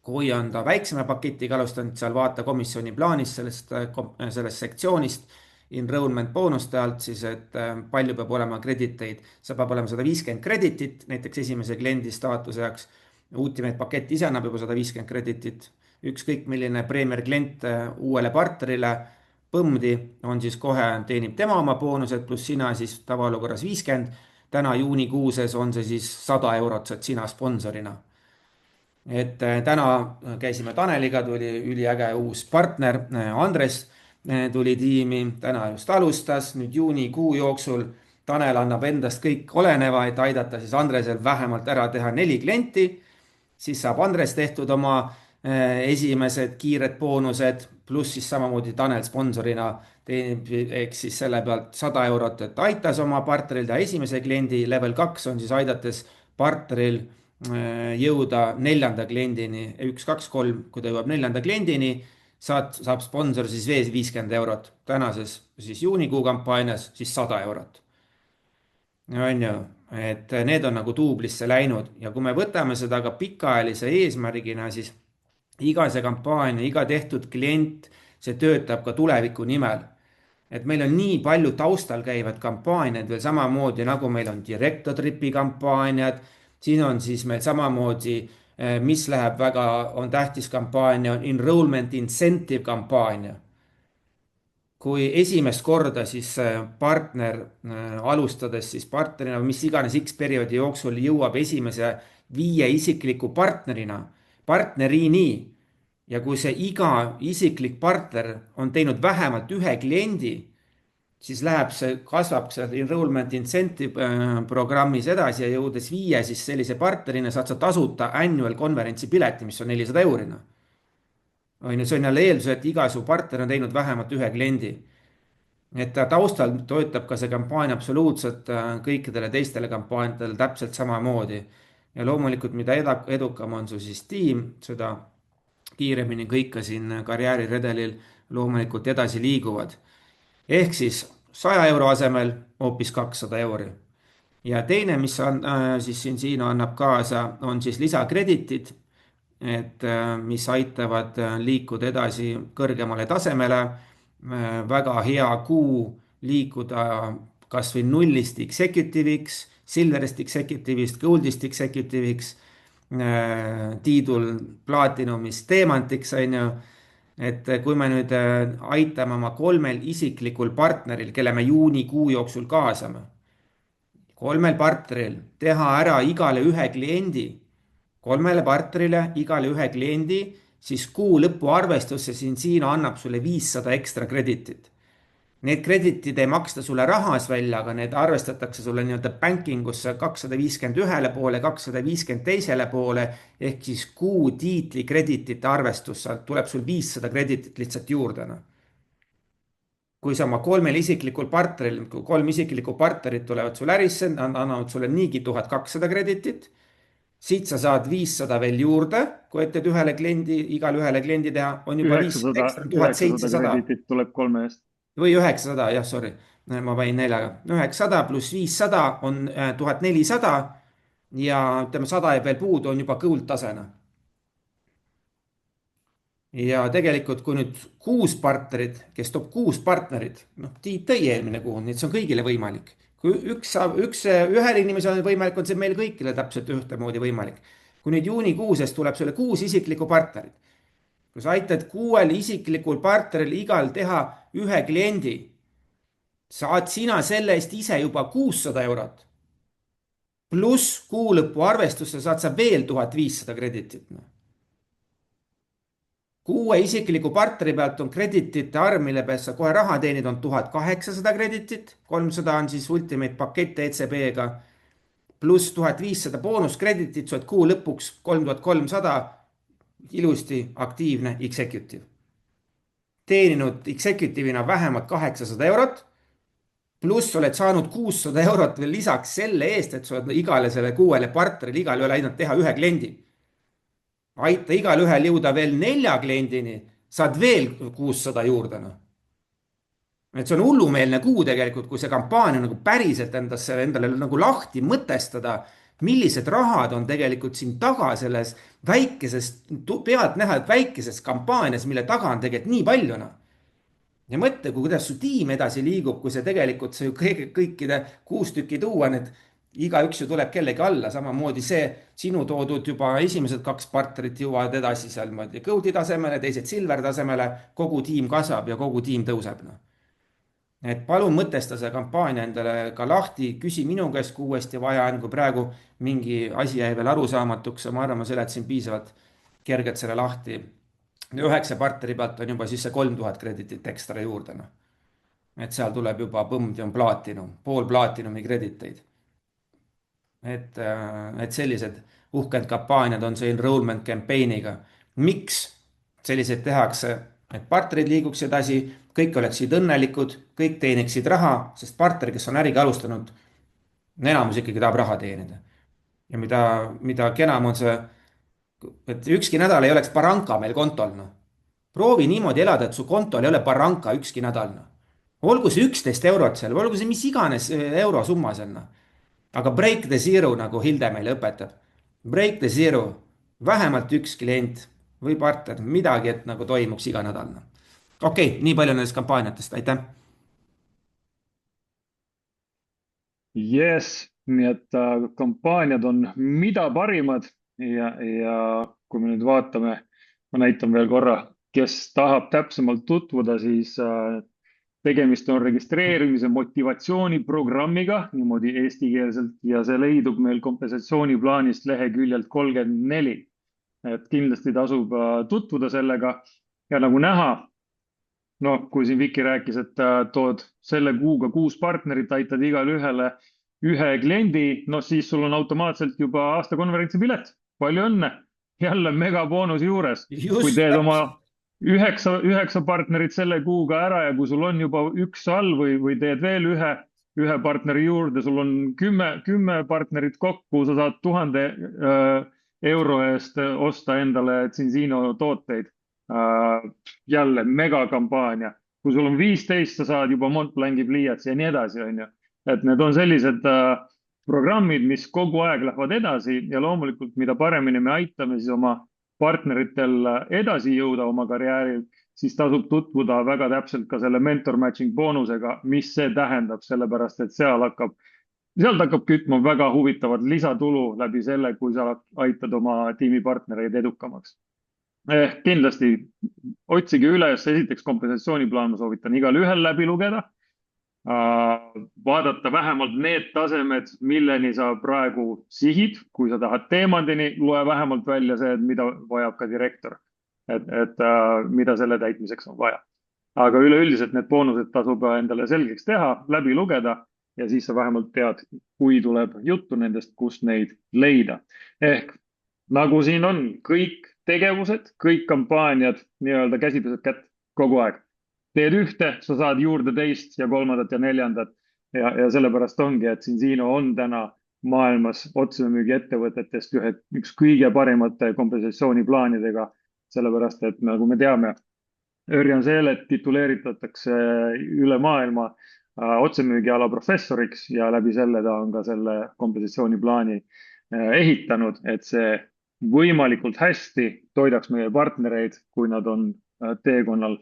Speaker 5: Kui on ta väiksema paketiga alustanud, seal vaata komisjoni plaanist sellest sektsioonist enrollment boonuste alt, siis et palju peab olema krediteid. See peab olema 150 kreditit, näiteks esimese kliendi staatuse jaoks. Ultimate pakett ise annab juba 150 kreditit. Ükskõik milline premier klient uuele partnerile põmdi on siis kohe teenib tema oma boonused, pluss sina siis tavaolukorras 50. Täna juunikuuses on see siis 100 eurot, saad sina sponsorina. Et täna käisime Taneliga, tuli üliäge uus partner, Andres tuli tiimi, täna just alustas, nüüd juunikuu jooksul Tanel annab endast kõik oleneva, et aidata siis Andresel vähemalt ära teha 4 klienti, siis saab Andres tehtud oma esimesed kiired boonused, pluss siis samamoodi Tanel sponsorina teenib eks siis selle pealt 100 eurot, et aitas oma partneril teha esimese kliendi. Level 2 on siis aidates partneril jõuda 4. kliendini, 1, 2, 3, kui ta jõuab 4. kliendini, saab sponsor siis veel 50 eurot. Tänases siis juunikuu kampaanias siis 100 eurot. On ju, et need on nagu duublisse läinud ja kui me võtame seda ka pikaajalise eesmärgina, siis iga see kampaania, iga tehtud klient, see töötab ka tuleviku nimel. Et meil on nii palju taustal käivad kampaaniad veel samamoodi, nagu meil on Directotripi kampaaniad, siin on siis meil samamoodi, mis läheb väga, on tähtis kampaania, on enrollment incentive kampaania. Kui esimest korda siis partner alustades siis partnerina, mis iganes X perioodi jooksul jõuab esimese 5 isikliku partnerini ja kui see iga isiklik partner on teinud vähemalt 1 kliendi, siis kasvab see enrollment incentive programmis edasi ja jõudes 5 siis sellise partnerina saad sa tasuta annual konverentsi pileti, mis on 400 eurina. See on jälle eeldus, et iga su partner on teinud vähemalt 1 kliendi. Et taustal toetab ka see kampaania absoluutselt kõikidele teistele kampaaniatele täpselt samamoodi. Ja loomulikult, mida edukam on su siis tiim, seda kiiremini kõik ka siin karjääriredelil loomulikult edasi liiguvad. Ehk siis 100 euro asemel hoopis 200 euri. Ja teine, mis on, siis siin annab kaasa, on siis lisakreditit, et mis aitavad liikuda edasi kõrgemale tasemele. Väga hea kuu liikuda kas või nullist executive'iks, silverist executive'ist, goldist executive'iks, tiidul platinumist teemantiks, on ju. Et kui me nüüd aitame oma 3 isiklikul partneril, kelle me juunikuu jooksul kaasame, 3 partneril teha ära igale 1 kliendi, 3 partnerile igale 1 kliendi, siis kuu lõpu arvestusse siin annab sulle 500 ekstra kreditit. Need kreditid ei maksta sulle rahas välja, aga need arvestatakse sulle nii-öelda bankingusse 250 ühele poole, 250 teisele poole, ehk siis kuu tiitli kreditite arvestus, tuleb sul 500 kreditit lihtsalt juurde. Kui sa oma 3 isiklikul partneril, 3 isiklikku partnerit tulevad sul ärisse, annavad sulle niigi 1200 kreditit, siit sa saad 500 veel juurde, kui ütled igale ühele kliendi teha, on juba 500 ekstra, 1700
Speaker 2: kreditit tuleb 3 eest.
Speaker 5: Või 900, jah, sorry, ma panin 4-ga. 900 pluss 500 on 1400 ja ütleme 100 jääb veel puudu, on juba gold tasena. Ja tegelikult, kui nüüd 6 partnerid, kes toob 6 partnerid, Tiit tõi eelmine kuu, nii et see on kõigile võimalik. Kui ühel inimesel on võimalik, on see meil kõigile täpselt ühtemoodi võimalik. Kui nüüd juunikuuses tuleb sulle 6 isiklikku partnerit, kui sa aitad 6 isiklikul partneril igal teha 1 kliendi, saad sina selle eest ise juba 600 eurot. Pluss kuu lõpu arvestusse saad sa veel 1500 kreditit. 6 isikliku partneri pealt on kreditite arv, mille pealt sa kohe raha teenid, on 1800 kreditit, 300 on siis ultimate pakett ECB-ga, pluss 1500 boonuskreditit, sa oled kuu lõpuks 3300 ilusti aktiivne executive. teeninud executive'ina vähemalt 800 eurot, pluss oled saanud 600 eurot veel lisaks selle eest, et sa oled igale selle 6 partnerile igal ühel aidanud teha 1 kliendi. Aita igal ühel jõuda veel 4 kliendini, saad veel 600 juurde, noh. Et see on hullumeelne kuu tegelikult, kui see kampaania nagu päriselt endale nagu lahti mõtestada, millised rahad on tegelikult siin taga selles väikeses, pealtnäha väikeses kampaanias, mille taga on tegelikult nii palju, noh. Ja mõtle, kuidas su tiim edasi liigub, kui see tegelikult see ju kõikide 6 tükki tuua, need igaüks ju tuleb kellegi alla, samamoodi see sinu toodud juba esimesed 2 partnerit jõuavad edasi seal gold'i tasemele, teised silver tasemele, kogu tiim kasvab ja kogu tiim tõuseb, noh. Et palun mõtesta see kampaania endale ka lahti, küsi minu käest, kui uuesti vaja on, kui praegu mingi asi jäi veel arusaamatuks, ma arvan, ma seletasin piisavalt kergelt selle lahti. 9 partneri pealt on juba siis see 3000 kreditit ekstra juurde, noh. Et seal tuleb juba põmd ja on plaatinum, pool plaatinumi krediteid. Et sellised uhked kampaaniad on see enrollment campaign'iga. Miks selliseid tehakse? Et partnerid liiguks edasi, kõik oleksid õnnelikud, kõik teeniksid raha, sest partner, kes on äriga alustanud, enamus ikkagi tahab raha teenida. Ja mida kenam on see, et ükski nädal ei oleks baranka meil kontol, noh. Proovi niimoodi elada, et su kontol ei ole baranka ükski nädal, noh. Olgu see 11 eurot seal, olgu see mis iganes eurosumma seal, noh. Aga break the zero, nagu Hilde meile õpetab. Break the zero, vähemalt 1 klient või partner, midagi, et nagu toimuks iga nädal. Okei, nii palju nendest kampaaniatest, aitäh.
Speaker 2: Yes, nii et kampaaniad on mida parimad ja kui me nüüd vaatame, ma näitan veel korra, kes tahab täpsemalt tutvuda, siis tegemist on registreerimise motivatsiooniprogrammiga niimoodi eestikeelselt ja see leidub meil kompensatsiooniplaanist leheküljelt 34. Et kindlasti tasub tutvuda sellega ja nagu näha, no kui siin Viki rääkis, et tood selle kuuga 6 partnerit, aitad igal ühele 1 kliendi, no siis sul on automaatselt juba aasta konverentsi pilet. Palju õnne! Jälle megaboonus juures. Kui teed oma 9 partnerit selle kuuga ära ja kui sul on juba 1 all või teed veel ühe partneri juurde, sul on 10 partnerit kokku, sa saad 1000 euro eest osta endale Zinzino tooteid. Jälle megakampaania. Kui sul on 15, sa saad juba Montblanci pliiatsi ja nii edasi, on ju. Et need on sellised programmid, mis kogu aeg lähevad edasi ja loomulikult, mida paremini me aitame siis oma partneritel edasi jõuda oma karjääril, siis tasub tutvuda väga täpselt ka selle mentor matching boonusega, mis see tähendab, sellepärast et sealt hakkab kütma väga huvitavat lisatulu läbi selle, kui sa aitad oma tiimipartnereid edukamaks. Kindlasti otsige üles, esiteks kompensatsiooniplaan, ma soovitan igal ühel läbi lugeda, vaadata vähemalt need tasemed, milleni sa praegu sihid, kui sa tahad teemandini, loe vähemalt välja see, mida vajab ka direktor, et mida selle täitmiseks on vaja. Aga üleüldiselt need boonused tasub endale selgeks teha, läbi lugeda ja siis sa vähemalt tead, kui tuleb juttu nendest, kus neid leida. Ehk nagu siin on kõik tegevused, kõik kampaaniad, nii-öelda käsipesed kätt kogu aeg. Teed ühte, sa saad juurde teist ja kolmandat ja neljandat ja sellepärast ongi, et Zinzino on täna maailmas otsemüügi ettevõtetest üks kõige parimate kompensatsiooniplaanidega, sellepärast et nagu me teame, Örjan Seelet tituleeritatakse üle maailma otsemüügiala professoriks ja läbi selle ta on ka selle kompensatsiooniplaani ehitanud, et see võimalikult hästi toidaks meie partnereid, kui nad on teekonnal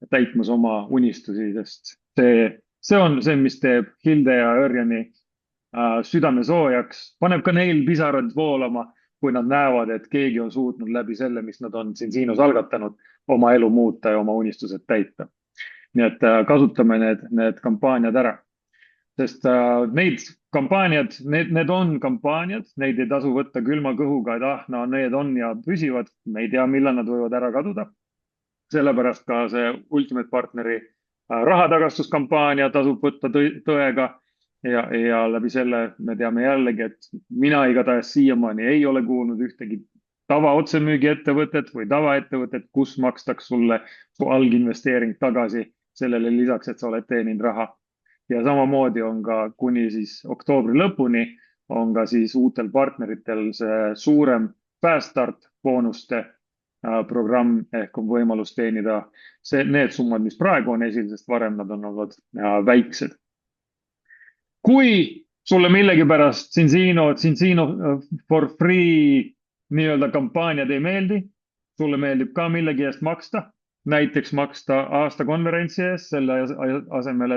Speaker 2: täitmas oma unistusi, sest see on see, mis teeb Hilde ja Örjani südame soojaks, paneb ka neil pisarad voolama, kui nad näevad, et keegi on suutnud läbi selle, mis nad on Zinzinos algatanud, oma elu muuta ja oma unistused täita. Nii et kasutame need kampaaniad ära. Sest neid kampaaniad, need on kampaaniad, neid ei tasu võtta külma kõhuga, et no need on ja püsivad, me ei tea, millal nad võivad ära kaduda. Sellepärast ka see Ultimate Partneri rahatagastuskampaania tasub võtta tõega ja läbi selle me teame jällegi, et mina igatahes siiamaani ei ole kuulnud ühtegi tavaotsemüügiettevõtet või tavaettevõtet, kus makstaks sulle su alginvesteering tagasi sellele lisaks, et sa oled teeninud raha. Ja samamoodi on ka kuni siis oktoobri lõpuni on ka siis uutel partneritel see suurem fast start boonuste programm ehk on võimalus teenida need summad, mis praegu on esil, sest varem nad on olnud väiksed. Kui sulle millegipärast Cincino for free nii-öelda kampaaniad ei meeldi, sulle meeldib ka millegi eest maksta, näiteks maksta aastakonverentsi eest selle asemel,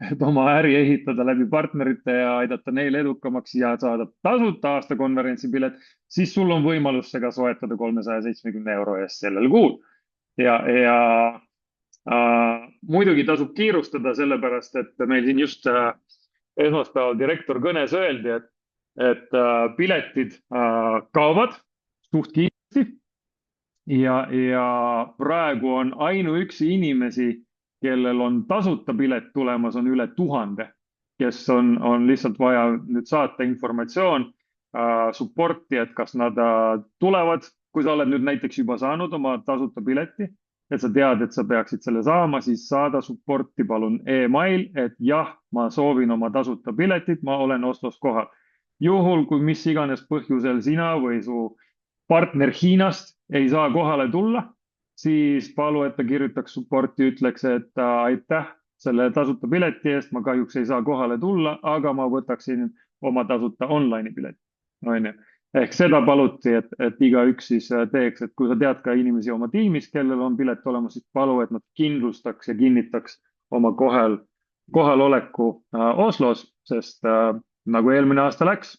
Speaker 2: et oma äri ehitada läbi partnerite ja aidata neil edukamaks ja saada tasuta aastakonverentsi pilet, siis sul on võimalus see ka soetada 370 € eest sellel kuul. Ja muidugi tasub kiirustada sellepärast, et meil siin just esmaspäeval direktor kõnes öeldi, et piletid kaovad suht kiiresti ja praegu on ainuüksi inimesi, kellel on tasuta pilet tulemas, on üle 1000, kes on lihtsalt vaja nüüd saata informatsioon supporti, et kas nad tulevad, kui sa oled nüüd näiteks juba saanud oma tasuta pileti, et sa tead, et sa peaksid selle saama, siis saada supporti palun email, et jah, ma soovin oma tasuta piletit, ma olen Oslos kohal. Juhul, kui mis iganes põhjusel sina või su partner Hiinast ei saa kohale tulla, siis palu, et ta kirjutaks supporti, ütleks, et aitäh selle tasuta pileti eest, ma kahjuks ei saa kohale tulla, aga ma võtaksin oma tasuta online'i pileti. Ehk seda paluti, et igaüks siis teeks, et kui sa tead ka inimesi oma tiimis, kellel on pilet olemas, siis palu, et nad kindlustaks ja kinnitaks oma kohaloleku Oslos, sest nagu eelmine aasta läks,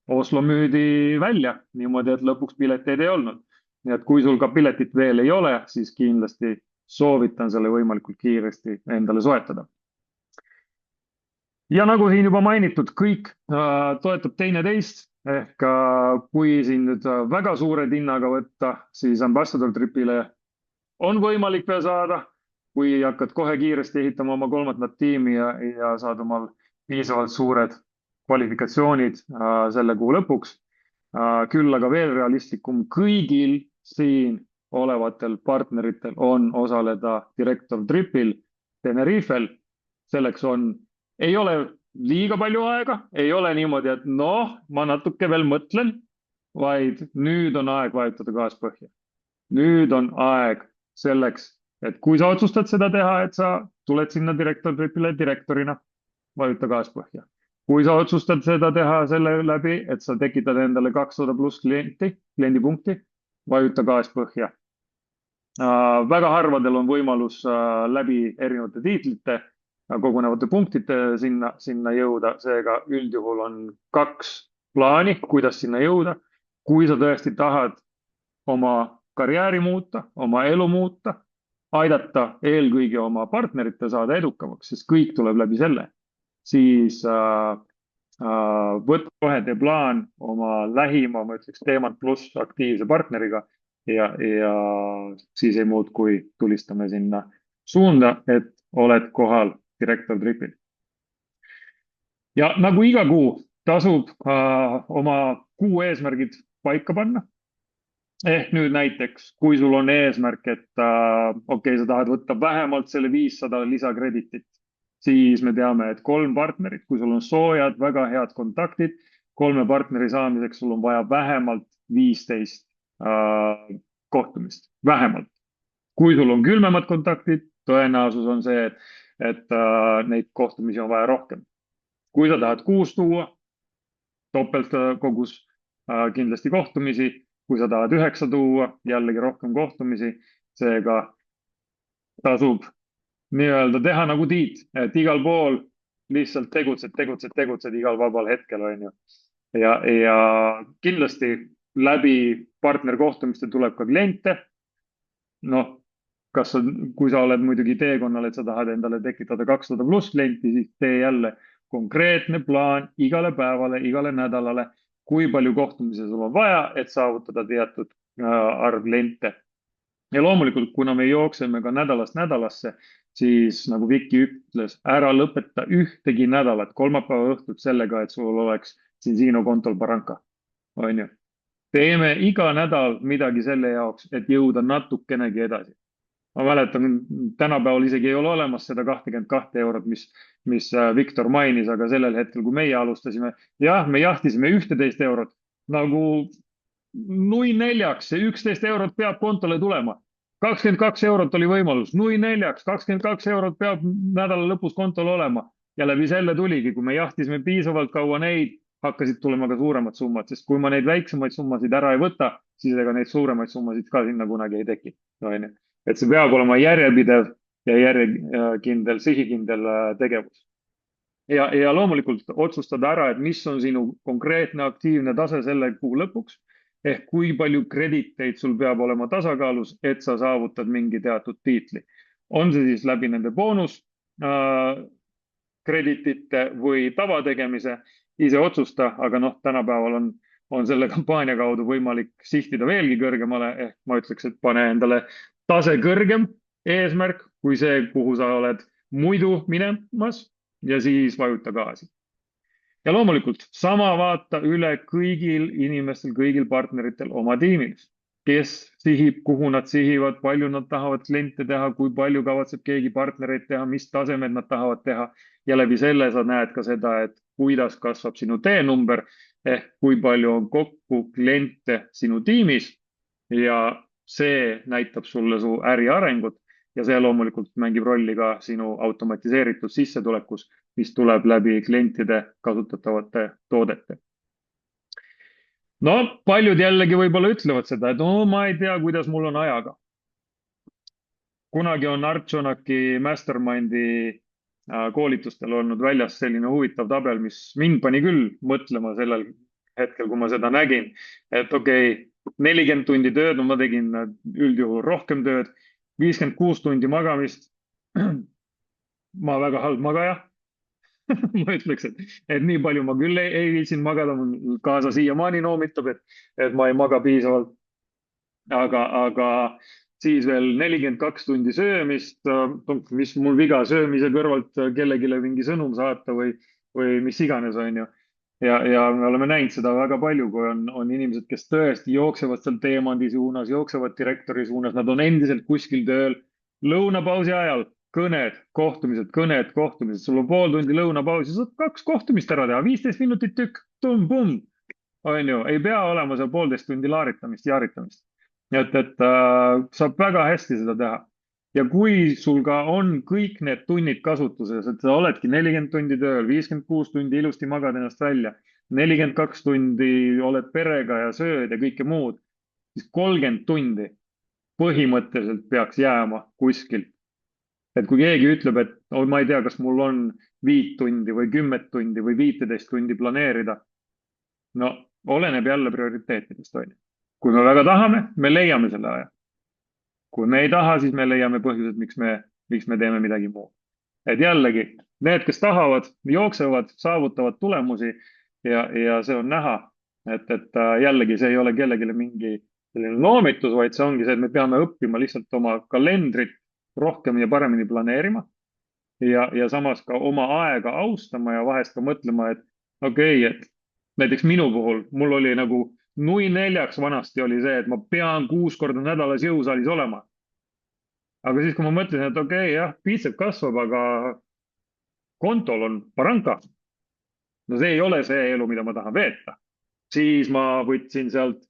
Speaker 2: Oslo müüdi välja niimoodi, et lõpuks pileteid ei olnud. Nii et kui sul ka piletit veel ei ole, siis kindlasti soovitan selle võimalikult kiiresti endale soetada. Ja nagu siin juba mainitud, kõik toetab teineteist, ehk kui siin nüüd väga suure hinnaga võtta, siis Ambassador Tripile on võimalik veel saada, kui hakkad kohe kiiresti ehitama oma kolmandat tiimi ja saad omal piisavalt suured kvalifikatsioonid selle kuu lõpuks. Küll aga veel realistlikum kõigil siin olevatel partneritel on osaleda Director Tripil Tenerifel. Selleks ei ole liiga palju aega, ei ole niimoodi, et ma natuke veel mõtlen, vaid nüüd on aeg vajutada gaas põhja. Nüüd on aeg selleks, et kui sa otsustad seda teha, et sa tuled sinna Director Tripile direktorina, vajuta gaas põhja. Kui sa otsustad seda teha selle läbi, et sa tekitad endale 200 pluss kliendipunkti, vajuta gaas põhja. Väga harvadel on võimalus läbi erinevate tiitlite, kogunevate punktide sinna jõuda. Seega üldjuhul on 2 plaani, kuidas sinna jõuda. Kui sa tõesti tahad oma karjääri muuta, oma elu muuta, aidata eelkõige oma partnerite saada edukamaks, sest kõik tuleb läbi selle. Siis võtta kohe tee plaan oma lähima, ma ütleks, Teemant pluss aktiivse partneriga ja siis ei muud, kui tulistame sinna suunda, et oled kohal Director Tripil. Ja nagu iga kuu tasub oma kuu eesmärgid paika panna. Ehk nüüd näiteks, kui sul on eesmärk, et sa tahad võtta vähemalt selle 500 lisakreditit, siis me teame, et 3 partnerit, kui sul on soojad, väga head kontaktid, 3 partneri saamiseks sul on vaja vähemalt 15 kohtumist. Vähemalt. Kui sul on külmemad kontaktid, tõenäosus on see, et neid kohtumisi on vaja rohkem. Kui sa tahad 6 tuua, topelt kogus kindlasti kohtumisi. Kui sa tahad 9 tuua, jällegi rohkem kohtumisi. Seega tasub nii-öelda teha nagu Tiit, et igal pool lihtsalt tegutsed igal vabal hetkel, on ju. Ja kindlasti läbi partnerkohtumiste tuleb ka kliente. Kui sa oled muidugi teekonnal, et sa tahad endale tekitada 200 pluss klienti, siis tee jälle konkreetne plaan igale päevale, igale nädalale, kui palju kohtumisi sul on vaja, et saavutada teatud arv kliente. Ja loomulikult, kuna me jookseme ka nädalast nädalasse, siis nagu Viki ütles, ära lõpeta ühtegi nädalat kolmapäeva õhtut sellega, et sul oleks Cincino kontol baranka. On ju? teeme iga nädal midagi selle jaoks, et jõuda natukenegi edasi. Ma mäletan, tänapäeval isegi ei ole olemas seda 22 eurot, mis Viktor mainis, aga sellel hetkel, kui meie alustasime, jah, me jahtisime 11 eurot nagu nui neljaks, see 11 eurot peab kontole tulema. 22 eurot oli võimalus, nui neljaks, 22 eurot peab nädala lõpus kontol olema. Ja läbi selle tuligi, kui me jahtisime piisavalt kaua neid, hakkasid tulema ka suuremad summad, sest kui ma neid väiksemaid summasid ära ei võta, siis ega neid suuremaid summasid ka sinna kunagi ei teki. Et see peab olema järjepidev ja järjekindel, sihikindel tegevus. Ja loomulikult otsustada ära, et mis on sinu konkreetne aktiivne tase selle kuu lõpuks, ehk kui palju krediteid sul peab olema tasakaalus, et sa saavutad mingi teatud tiitli. On see siis läbi nende boonus kreditite või tavategemise, ise otsusta, aga tänapäeval on selle kampaania kaudu võimalik sihtida veelgi kõrgemale, ehk ma ütleks, et pane endale tase kõrgem eesmärk kui see, kuhu sa oled muidu minemas ja siis vajuta gaasi. Ja loomulikult sama vaata üle kõigil inimestel, kõigil partneritel oma tiimides. Kes sihib, kuhu nad sihivad, palju nad tahavad kliente teha, kui palju kavatseb keegi partnereid teha, mis tasemed nad tahavad teha. Ja läbi selle sa näed ka seda, et kuidas kasvab sinu T-number ehk kui palju on kokku kliente sinu tiimis ja see näitab sulle su äri arengut ja see loomulikult mängib rolli ka sinu automatiseeritud sissetulekus, mis tuleb läbi klientide kasutatavate toodete. Paljud jällegi võib-olla ütlevad seda, et ma ei tea, kuidas mul on ajaga. Kunagi on Art Jonaki Mastermindi koolitustel olnud väljas selline huvitav tabel, mis mind pani küll mõtlema sellel hetkel, kui ma seda nägin, et 40 tundi tööd, ma tegin üldjuhul rohkem tööd, 56 tundi magamist. Ma väga halb magaja. Ma ütleks, et nii palju ma küll ei viitsin magada, mul kaasa siiamaani noomitab, et ma ei maga piisavalt. Aga siis veel 42 tundi söömist, mis mul viga söömise kõrvalt kellegile mingi sõnum saata või mis iganes on ju. Ja me oleme näinud seda väga palju, kui on inimesed, kes tõesti jooksevad seal teemandi suunas, jooksevad direktori suunas, nad on endiselt kuskil tööl. Lõunapausi ajal kõned, kohtumised, sul on pool tundi lõunapausi, saad 2 kohtumist ära teha, 15 minutit tükk, tum-pum, on ju, ei pea olema seal 1,5 tundi laaritamist, jaaritamist. Et saab väga hästi seda teha. Ja kui sul ka on kõik need tunnid kasutuses, et sa oledki 40 tundi tööl, 56 tundi ilusti magad ennast välja, 42 tundi oled perega ja sööd ja kõike muud, siis 30 tundi põhimõtteliselt peaks jääma kuskilt. Et kui keegi ütleb, et ma ei tea, kas mul on 5 tundi või 10 tundi või 15 tundi planeerida, oleneb jälle prioriteetidest. Kui me väga tahame, me leiame selle aja. Kui me ei taha, siis me leiame põhjused, miks me teeme midagi muud. Et jällegi, need, kes tahavad, jooksevad, saavutavad tulemusi ja see on näha, et jällegi see ei ole kellelegi mingi selline noomitus, vaid see ongi see, et me peame õppima lihtsalt oma kalendrit rohkem ja paremini planeerima ja samas ka oma aega austama ja vahest ka mõtlema, et et näiteks minu puhul, mul oli nagu nui neljaks vanasti oli see, et ma pean 6 korda nädalas jõusaalis olema. Aga siis, kui ma mõtlesin, et jah, piitsep kasvab, aga kontol on paranka. See ei ole see elu, mida ma tahan veeta. Siis ma võtsin sealt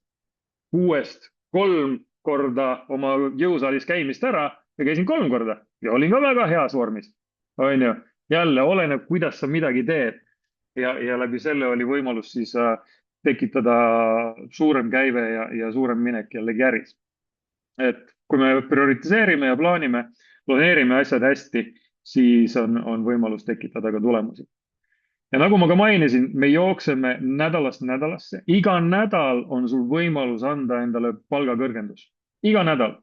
Speaker 2: 6-st 3 korda oma jõusaalis käimist ära ja käisin 3 korda ja olin ka väga heas vormis. On ju, jälle oleneb, kuidas sa midagi teed ja läbi selle oli võimalus siis tekitada suurem käive ja suurem minek jällegi äris. Et kui me prioritiseerime ja planeerime asjad hästi, siis on võimalus tekitada ka tulemusi. Ja nagu ma ka mainisin, me jookseme nädalast nädalasse. Iga nädal on sul võimalus anda endale palgakõrgendus. Iga nädal.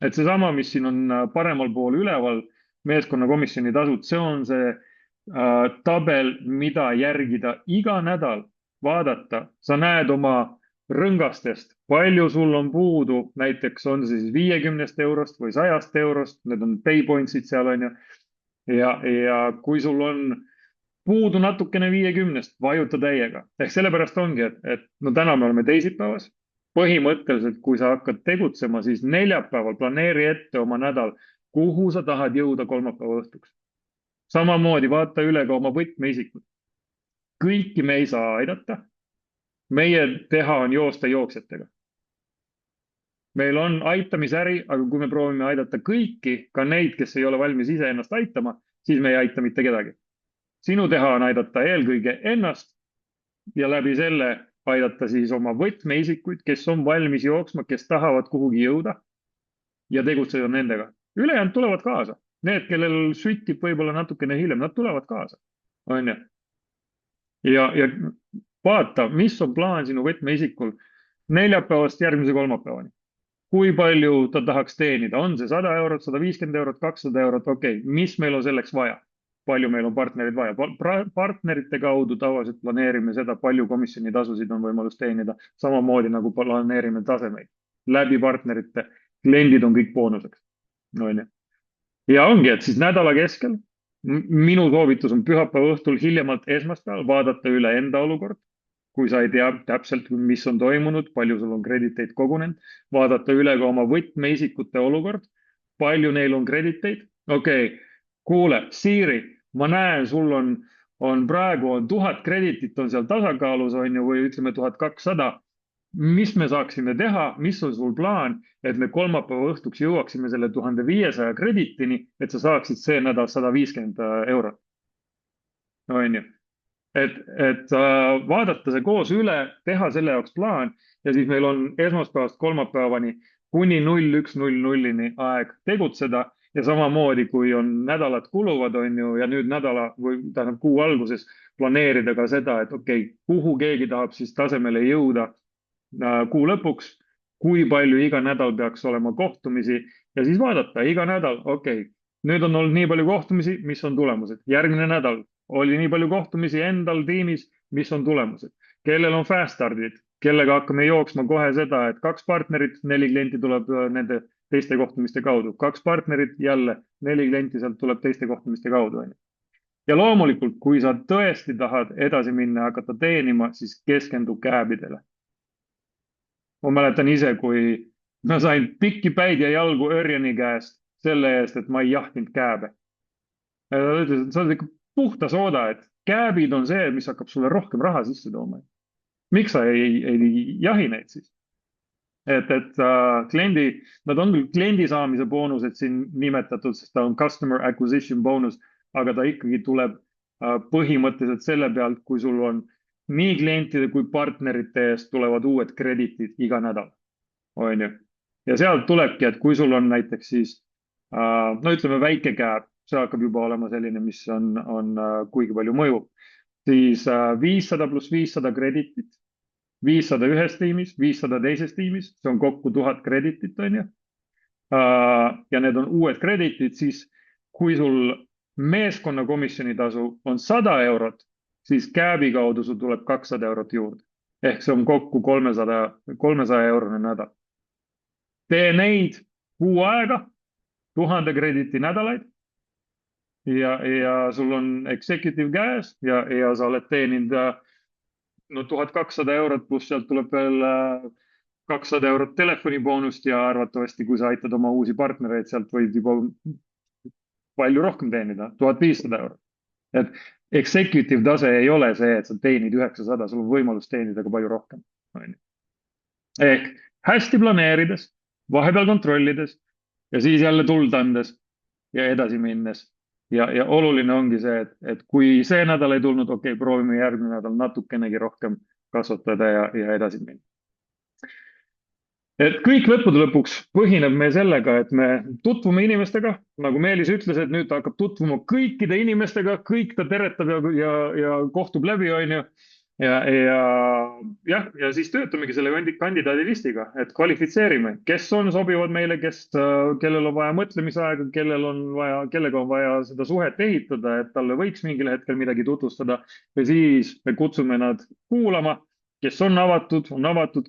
Speaker 2: Et seesama, mis siin on paremal pool üleval, meeskonnakomisjoni tasud, see on see tabel, mida järgida iga nädal. Vaadata, sa näed oma rõngastest, palju sul on puudu, näiteks on see siis 50 eurost või 100 eurost, need on pay points'id seal on ju. Ja kui sul on puudu natukene 50-st, vajuta täiega. Ehk sellepärast ongi, et no täna me oleme teisipäevas. Põhimõtteliselt, kui sa hakkad tegutsema, siis neljapäeval planeeri ette oma nädal, kuhu sa tahad jõuda kolmapäeva õhtuks. Samamoodi vaata üle ka oma võtmeisikud. Kõiki me ei saa aidata. Meie teha on joosta jooksjatega. Meil on aitamisäri, aga kui me proovime aidata kõiki, ka neid, kes ei ole valmis ise ennast aitama, siis me ei aita mitte kedagi. Sinu teha on aidata eelkõige ennast ja läbi selle aidata siis oma võtmeisikuid, kes on valmis jooksma, kes tahavad kuhugi jõuda ja tegutseda nendega. Ülejäänud tulevad kaasa. Need, kellel süttib võib-olla natukene hiljem, nad tulevad kaasa. On ju? Ja vaata, mis on plaan sinu võtmeisikul neljapäevast järgmise kolmapäevani. Kui palju ta tahaks teenida? On see 100 eurot, 150 eurot, 200 eurot? Okei, mis meil on selleks vaja? Palju meil on partnerid vaja? Partnerite kaudu tavaliselt planeerime seda, palju komisjoni tasusid on võimalus teenida. Samamoodi nagu planeerime tasemeid. Läbi partnerite. Kliendid on kõik boonuseks. Ja ongi, et siis nädala keskel minu soovitus on pühapäeva õhtul hiljemalt esmaspäeval vaadata üle enda olukord. Kui sa ei tea täpselt, mis on toimunud, palju sul on krediteid kogunenud, vaadata üle ka oma võtmeisikute olukord, palju neil on krediteid. Okei, kuule, Siiri, ma näen, sul on praegu 1000 kreditit on seal tasakaalus on ju, või ütleme 1200. Mis me saaksime teha, mis on sul plaan, et me kolmapäeva õhtuks jõuaksime selle 1500 kreditini, et sa saaksid see nädal 150 eurot. On ju? Et vaadata see koos üle, teha selle jaoks plaan ja siis meil on esmaspäevast kolmapäevani kuni 01:00 aeg tegutseda ja samamoodi, kui on nädalad kuluvad, on ju, ja nüüd nädala või tähendab kuu alguses planeerida ka seda, et okei, kuhu keegi tahab siis tasemele jõuda kuu lõpuks, kui palju iga nädal peaks olema kohtumisi ja siis vaadata iga nädal, okei, nüüd on olnud nii palju kohtumisi, mis on tulemused, järgmine nädal oli nii palju kohtumisi endal tiimis, mis on tulemused. Kellel on fast stardid, kellega hakkame jooksma kohe seda, et 2 partnerit, 4 klienti tuleb nende teiste kohtumiste kaudu. 2 partnerit, jälle 4 klienti sealt tuleb teiste kohtumiste kaudu. Ja loomulikult, kui sa tõesti tahad edasi minna ja hakata teenima, siis keskendu kääbidele. Ma mäletan ise, kui ma sain pikki päid ja jalgu Örjani käest selle eest, et ma ei jahtinud kääbe. Ta ütles, et sa oled ikka puhta sooda, et kääbid on see, mis hakkab sulle rohkem raha sisse tooma. Miks sa ei jahi neid siis? Et nad on küll kliendi saamise boonused siin nimetatud, sest ta on customer acquisition bonus, aga ta ikkagi tuleb põhimõtteliselt selle pealt, kui sul on nii klientide kui partnerite eest tulevad uued kreditid iga nädal. On ju? Ja sealt tulebki, et kui sul on näiteks siis, no ütleme väike kääb, see hakkab juba olema selline, mis on kuigi palju mõju, siis 500 + 500 kreditit, 500 ühes tiimis, 500 teises tiimis, see on kokku 1000 kreditit, on ju. Ja need on uued kreditid, siis kui sul meeskonna komisjoni tasu on 100 eurot, siis kääbi kaudu sul tuleb 200 eurot juurde. Ehk see on kokku 300 eurone nädal. Tee neid kuu aega, 1000 krediti nädalaid ja sul on executive käes ja sa oled teeninud 1200 eurot, pluss sealt tuleb veel 200 eurot telefoniboonust ja arvatavasti, kui sa aitad oma uusi partnereid, sealt võid juba palju rohkem teenida, 1500 eurot. Et executive tase ei ole see, et sa teenid 900, sul on võimalus teenida ka palju rohkem. Ehk hästi planeerides, vahepeal kontrollides ja siis jälle tuld andes ja edasi minnes. Ja oluline ongi see, et kui see nädal ei tulnud, okei, proovime järgmine nädal natukenegi rohkem kasvatada ja edasi minna. Et kõik lõppude lõpuks põhineb me sellega, et me tutvume inimestega, nagu Meelis ütles, et nüüd ta hakkab tutvuma kõikide inimestega, kõik ta teretab ja kohtub läbi, on ju. Ja siis töötamegi selle kandidaadilistiga, et kvalifitseerime, kes on sobivad meile, kellel on vaja mõtlemisaega, kellega on vaja seda suhet ehitada, et talle võiks mingil hetkel midagi tutvustada ja siis me kutsume nad kuulama. Kes on avatud,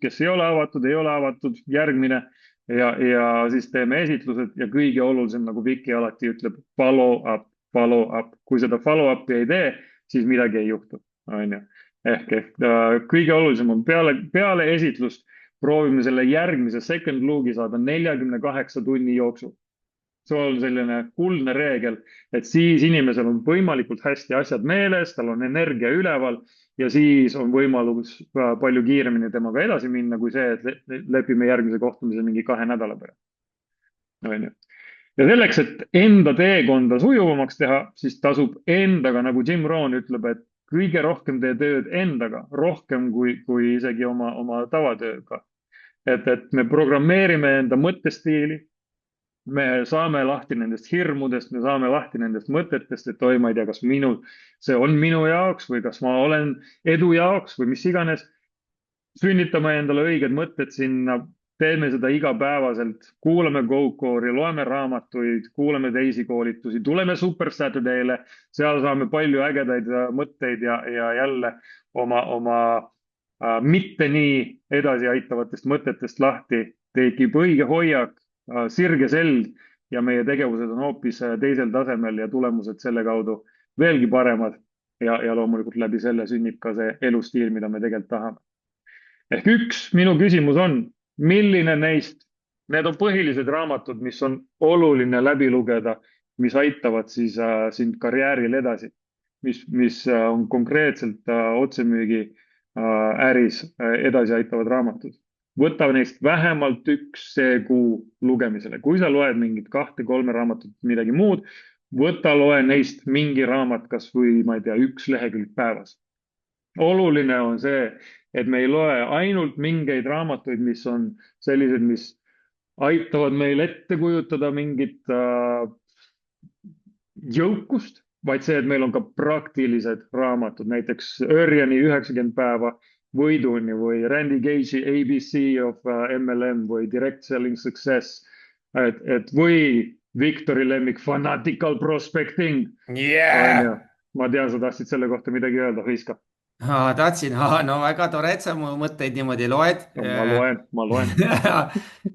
Speaker 2: kes ei ole avatud, järgmine ja siis teeme esitlused ja kõige olulisem, nagu Viki alati ütleb, follow up. Kui seda follow up'i ei tee, siis midagi ei juhtu, on ju. ehk kõige olulisem on peale esitlust proovime selle järgmise second look'i saada 48 tunni jooksul. see on selline kuldne reegel, et siis inimesel on võimalikult hästi asjad meeles, tal on energia üleval ja siis on võimalus palju kiiremini temaga edasi minna, kui see, et lepime järgmise kohtumise mingi 2 nädala pärast. On ju. Ja selleks, et enda teekonda sujuvamaks teha, siis tasub endaga, nagu Jim Rohn ütleb, et kõige rohkem tee tööd endaga, rohkem kui isegi oma tavatööga. Et me programmeerime enda mõttestiili, me saame lahti nendest hirmudest, me saame lahti nendest mõtetest, et oi, ma ei tea, kas see on minu jaoks või kas ma olen edu jaoks või mis iganes. Sünnitame endale õiged mõtted sinna, teeme seda igapäevaselt, kuulame GoCore'i, loeme raamatuid, kuulame teisi koolitusi, tuleme Super Saturday'le, seal saame palju ägedaid mõtteid ja jälle oma mitte nii edasiaitavatest mõtetest lahti, tekib õige hoiak, sirge selg ja meie tegevused on hoopis teisel tasemel ja tulemused selle kaudu veelgi paremad. Ja loomulikult läbi selle sünnib ka see elustiil, mida me tegelikult tahame. Ehk minu küsimus on, milline neist, need on põhilised raamatud, mis on oluline läbi lugeda, mis aitavad siis sind karjääril edasi, mis on konkreetselt otsemüügi äris edasi aitavad raamatud. Võta neist vähemalt 1 see kuu lugemisele. Kui sa loed mingit 2-3 raamatut, midagi muud, loe neist mingi raamat, kas või, ma ei tea, 1 lehekülg päevas. Oluline on see, et me ei loe ainult mingeid raamatuid, mis on sellised, mis aitavad meil ette kujutada mingit jõukust, vaid see, et meil on ka praktilised raamatud, näiteks Örjani 90 päeva võiduni või Randy Gage'i ABC of MLM või Direct Selling Success, või Victori lemmik Fanatical Prospecting.
Speaker 5: Yeah!
Speaker 2: Ma tean, sa tahtsid selle kohta midagi öelda, Hõiska.
Speaker 5: Tahtsin, no väga tore, et sa mu mõtteid niimoodi loed.
Speaker 2: Ma loen.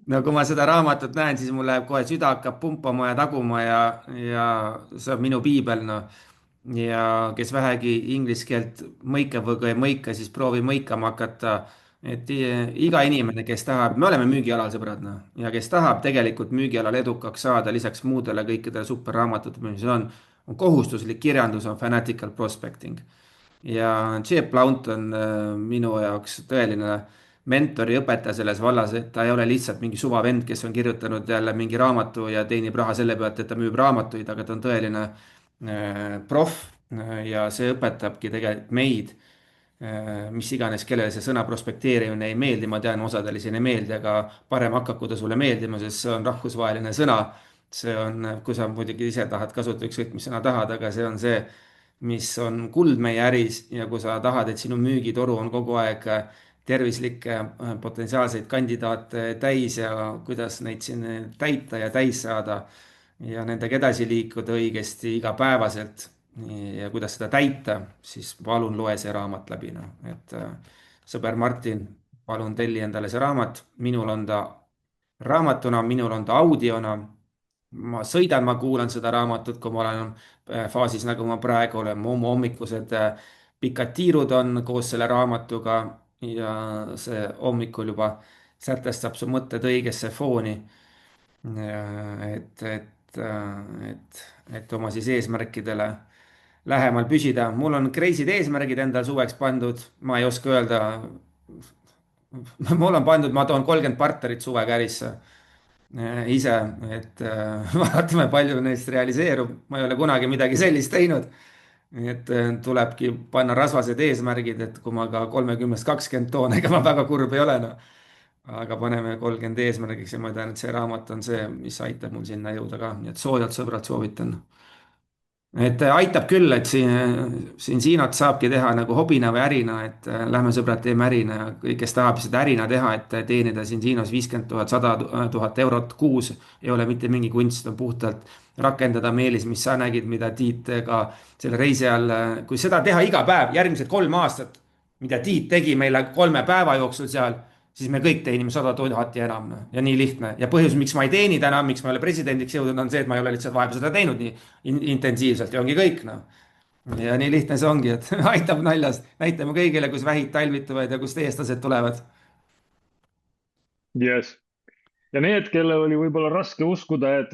Speaker 5: No kui ma seda raamatut näen, siis mul läheb kohe süda hakkab pumpama ja taguma ja see on minu piibel, noh. Ja kes vähegi inglise keelt mõikab või ei mõika, siis proovi mõikama hakata. Et iga inimene, kes tahab, me oleme müügialal sõbrad, noh, ja kes tahab tegelikult müügialal edukaks saada, lisaks muudele kõikidele superraamatutele, mis on kohustuslik kirjandus, on Fanatical Prospecting. Ja Jeb Blount on minu jaoks tõeline mentori õpetaja selles vallas, et ta ei ole lihtsalt mingi suvavend, kes on kirjutanud jälle mingi raamatu ja teenib raha selle pealt, et ta müüb raamatuid, aga ta on tõeline proff ja see õpetabki tegelikult meid, mis iganes, kellele see sõna prospekteerimine ei meeldi, ma tean, osadele siin ei meeldi, aga parem hakaku ta sulle meeldima, sest see on rahvusvaheline sõna. See on, kui sa muidugi ise tahad kasutada ükskõik mis sõna tahad, aga see on see, mis on kuld meie äris ja kui sa tahad, et sinu müügitoru on kogu aeg tervislikke potentsiaalseid kandidaate täis ja kuidas neid siin täita ja täis saada ja nendega edasi liikuda õigesti igapäevaselt ja kuidas seda täita, siis palun loe see raamat läbi. No. Et sõber Martin, palun telli endale see raamat. Minul on ta raamatuna, minul on ta audiona. Ma sõidan, ma kuulan seda raamatut, kui ma olen faasis, nagu ma praegu olen. Mu hommikused pikad tiirud on koos selle raamatuga ja see hommikul juba sätestab su mõtted õigesse fooni. Et oma siis eesmärkidele lähemal püsida. Mul on crazy'd eesmärgid endal suveks pandud, ma ei oska öelda. Mul on pandud, ma toon 30 partnerit suvega ärisse ise, et vaatame, palju neist realiseerub. Ma ei ole kunagi midagi sellist teinud. Et tulebki panna rasvased eesmärgid, et kui ma ka 30-20 toon, ega ma väga kurb ei ole. No. Aga paneme 30 eesmärgiks ja ma tean, et see raamat on see, mis aitab mul sinna jõuda ka. Nii et soojalt sõbrad soovitan. Et aitab küll, et siin Siinot saabki teha nagu hobina või ärina, et lähme sõbrad teeme ärina ja kõik, kes tahab seda ärina teha, et teenida siin Siinos 50 000, 100 000 eurot kuus, ei ole mitte mingi kunst, on puhtalt rakendada Meelis, mis sa nägid, mida Tiit ka selle reisi all, kui seda teha iga päev, järgmised 3 aastat, mida Tiit tegi meile 3 päeva jooksul seal, siis me kõik teenime 100 000 ja enam ja nii lihtne. Ja põhjus, miks ma ei teeni täna, miks ma ei ole presidendiks jõudnud, on see, et ma ei ole lihtsalt vahepeal seda teinud nii intensiivselt ja ongi kõik. No. ja nii lihtne see ongi, et aitab naljast. Näitame kõigile, kus vähid talvituvad ja kus eestlased tulevad.
Speaker 2: Yes. Ja need, kellel oli võib-olla raske uskuda, et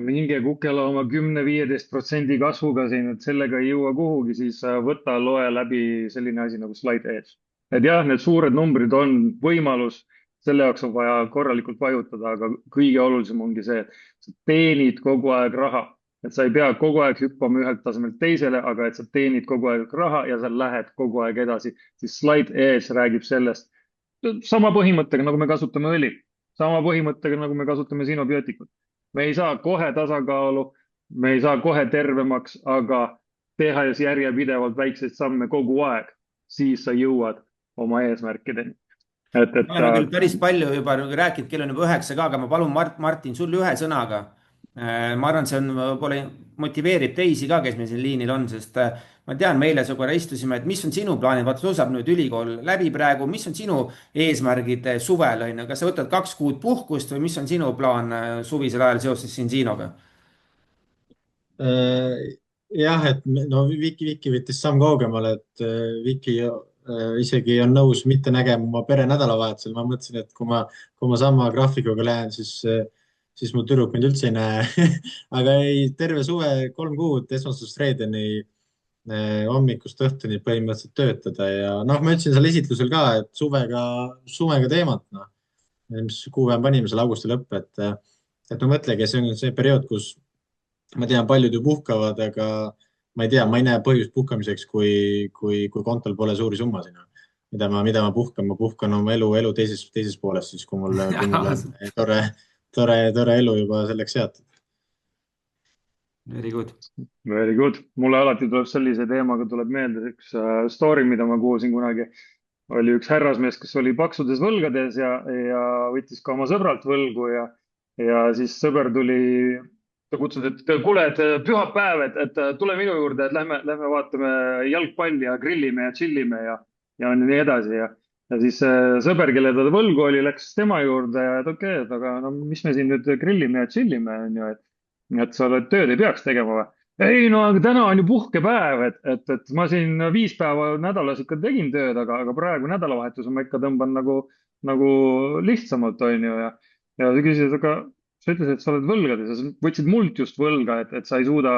Speaker 2: minge kukela oma 10-15% kasvuga siin, et sellega ei jõua kuhugi, siis võta, loe läbi selline asi nagu Slide Edge. Et jah, need suured numbrid on võimalus, selle jaoks on vaja korralikult vajutada, aga kõige olulisem ongi see, et sa teenid kogu aeg raha. Et sa ei pea kogu aeg hüppama ühelt tasemelt teisele, aga et sa teenid kogu aeg raha ja sa lähed kogu aeg edasi. Siis Slide Edge räägib sellest sama põhimõttega, nagu me kasutame õli. Sama põhimõttega, nagu me kasutame sinobiootikut. Me ei saa kohe tasakaalu, me ei saa kohe tervemaks, aga tehes järjepidevalt väikseid samme kogu aeg, siis sa jõuad oma eesmärkideni.
Speaker 5: Me oleme küll päris palju juba rääkinud, kell on juba 9 ka, aga ma palun Martin, sul ühe sõnaga. Ma arvan, see on, võib-olla motiveerib teisi ka, kes meil siin liinil on, sest ma tean, meile sa korra istusime, et mis on sinu plaanid, vaata, sul saab nüüd ülikool läbi praegu, mis on sinu eesmärgid suvel, on ju, kas sa võtad 2 kuud puhkust või mis on sinu plaan suvisel ajal seoses siin Siinoga?
Speaker 4: Jah, et no Viki võttis samm kaugemale, et Viki isegi on nõus mitte nägema oma pere nädalavahetusel. Ma mõtlesin, et kui ma sama graafikuga lähen, siis mu tüdruk mind üldse ei näe. Aga ei, terve suve 3 kuud esmaspäevast reedeni hommikust õhtuni põhimõtteliselt töötada ja noh, ma ütlesin seal esitlusel ka, et suvega teemat, noh, mis kuupäev panime seal augusti lõpp, et ma mõtlegi, see on see periood, kus ma tean, paljud ju puhkavad, aga ma ei tea, ma ei näe põhjust puhkamiseks, kui kontol pole suuri summasid, mida ma puhkan oma elu teises pooles, siis kui mul on tore elu juba selleks seatud.
Speaker 5: Very good.
Speaker 2: Very good. Mulle alati tuleb sellise teemaga tuleb meelde üks story, mida ma kuulsin kunagi. Oli üks härrasmees, kes oli paksudes võlgades ja võttis ka oma sõbralt võlgu ja siis sõber tuli, ta kutsus, et kuule, et pühapäev, et tule minu juurde, et lähme vaatame jalgpalli ja grillime ja chillime ja nii edasi ja siis sõber, kelle ta võlgu oli, läks tema juurde ja et okei, et aga no mis me siin nüüd grillime ja chillime on ju, et sa oled tööd ei peaks tegema või? Ei, no aga täna on ju puhkepäev, et ma siin 5 päeva nädalas ikka tegin tööd, aga praegu nädalavahetus ma ikka tõmban nagu lihtsamalt, on ju. Ja sa küsisid, aga sa ütlesid, et sa oled võlgades ja sa võtsid mult just võlga, et sa ei suuda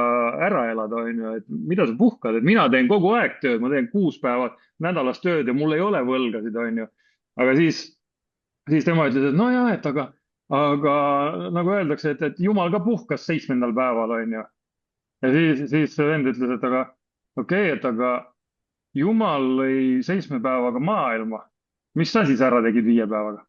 Speaker 2: ära elada, on ju, et mida sa puhkad, et mina teen kogu aeg tööd, ma teen 6 päeva nädalas tööd ja mul ei ole võlgasid, on ju. Aga siis tema ütles, et no jah, et aga nagu öeldakse, et Jumal ka puhkas 7. päeval, on ju. Ja siis see vend ütles, et aga okei, et aga Jumal lõi 7 päevaga maailma. Mis sa siis ära tegid 5 päevaga?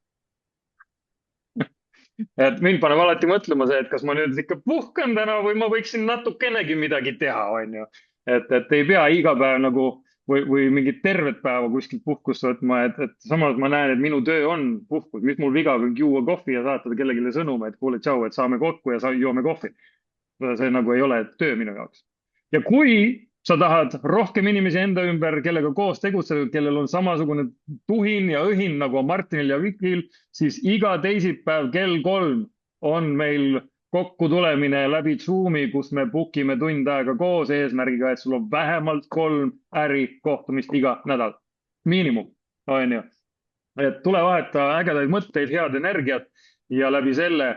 Speaker 2: Et mind paneb alati mõtlema see, et kas ma nüüd ikka puhkan täna või ma võiksin natukenegi midagi teha, on ju. Et ei pea iga päev nagu või mingit tervet päeva kuskilt puhkust võtma, et samas ma näen, et minu töö on puhkus, mis mul viga on juua kohvi ja saatada kellelegi sõnuma, et kuule, tšau, et saame kokku ja joome kohvi. See nagu ei ole töö minu jaoks. Ja kui sa tahad rohkem inimesi enda ümber, kellega koos tegutseda, kellel on samasugune tuhin ja õhin nagu on Martinil ja Vikil, siis iga teisipäev kell 3 on meil kokku tulemine läbi Zoomi, kus me bookime tund aega koos eesmärgiga, et sul on vähemalt 3 ärikohtumist iga nädal. Miinimum, on ju. Et tule vaheta ägedaid mõtteid, head energiat ja läbi selle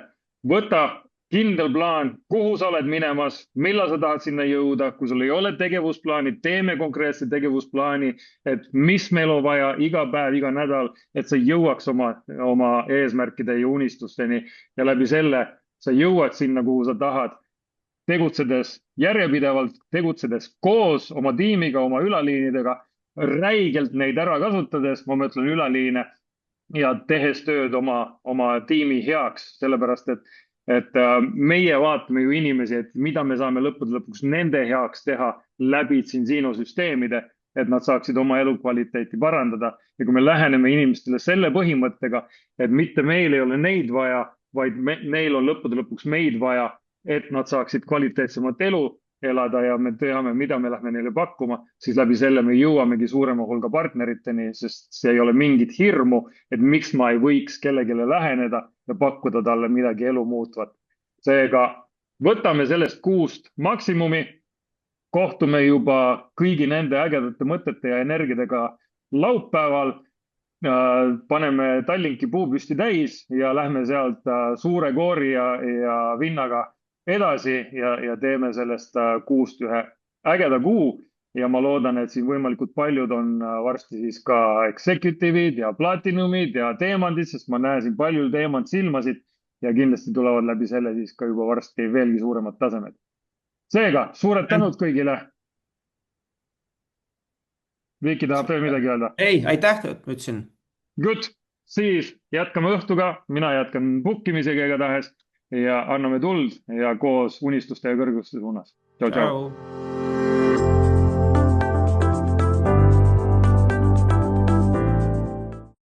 Speaker 2: võta kindel plaan, kuhu sa oled minemas, millal sa tahad sinna jõuda, kui sul ei ole tegevusplaani, teeme konkreetse tegevusplaani, et mis meil on vaja iga päev, iga nädal, et sa jõuaks oma eesmärkide ja unistusteni ja läbi selle sa jõuad sinna, kuhu sa tahad, tegutsedes järjepidevalt, tegutsedes koos oma tiimiga, oma ülaliinidega, räigelt neid ära kasutades, ma mõtlen ülaliine ja tehes tööd oma tiimi heaks, sellepärast et meie vaatame ju inimesi, et mida me saame lõppude lõpuks nende heaks teha läbi Zinzino süsteemide, et nad saaksid oma elukvaliteeti parandada. Ja kui me läheneme inimestele selle põhimõttega, et mitte meil ei ole neid vaja, vaid neil on lõppude lõpuks meid vaja, et nad saaksid kvaliteetsemat elu elada ja me teame, mida me lähme neile pakkuma, siis läbi selle me jõuamegi suurema hulga partneriteni, sest see ei ole mingit hirmu, et miks ma ei võiks kellegile läheneda ja pakkuda talle midagi elu muutvat. Seega võtame sellest kuust maksimumi kohtume juba kõigi nende ägedate mõtete ja energiadega laupäeval. Paneme Tallinki puupüsti täis ja lähme sealt suure koori ja vinnaga edasi ja teeme sellest kuust ühe ägeda kuu. Ja ma loodan, et siin võimalikult paljud on varsti siis ka executive'id ja platinumid ja teemandid, sest ma näen siin palju teemant silmasid ja kindlasti tulevad läbi selle siis ka juba varsti veelgi suuremad tasemed. Seega, suured tänud kõigile. Viki tahab veel midagi öelda?
Speaker 5: Ei, aitäh, ma ütlesin.
Speaker 2: Good. Siis jätkame õhtuga. Mina jätkan bukkimisega igatahes ja anname tuld ja koos unistuste ja kõrguste suunas. Tšau, tšau.
Speaker 5: Tšau.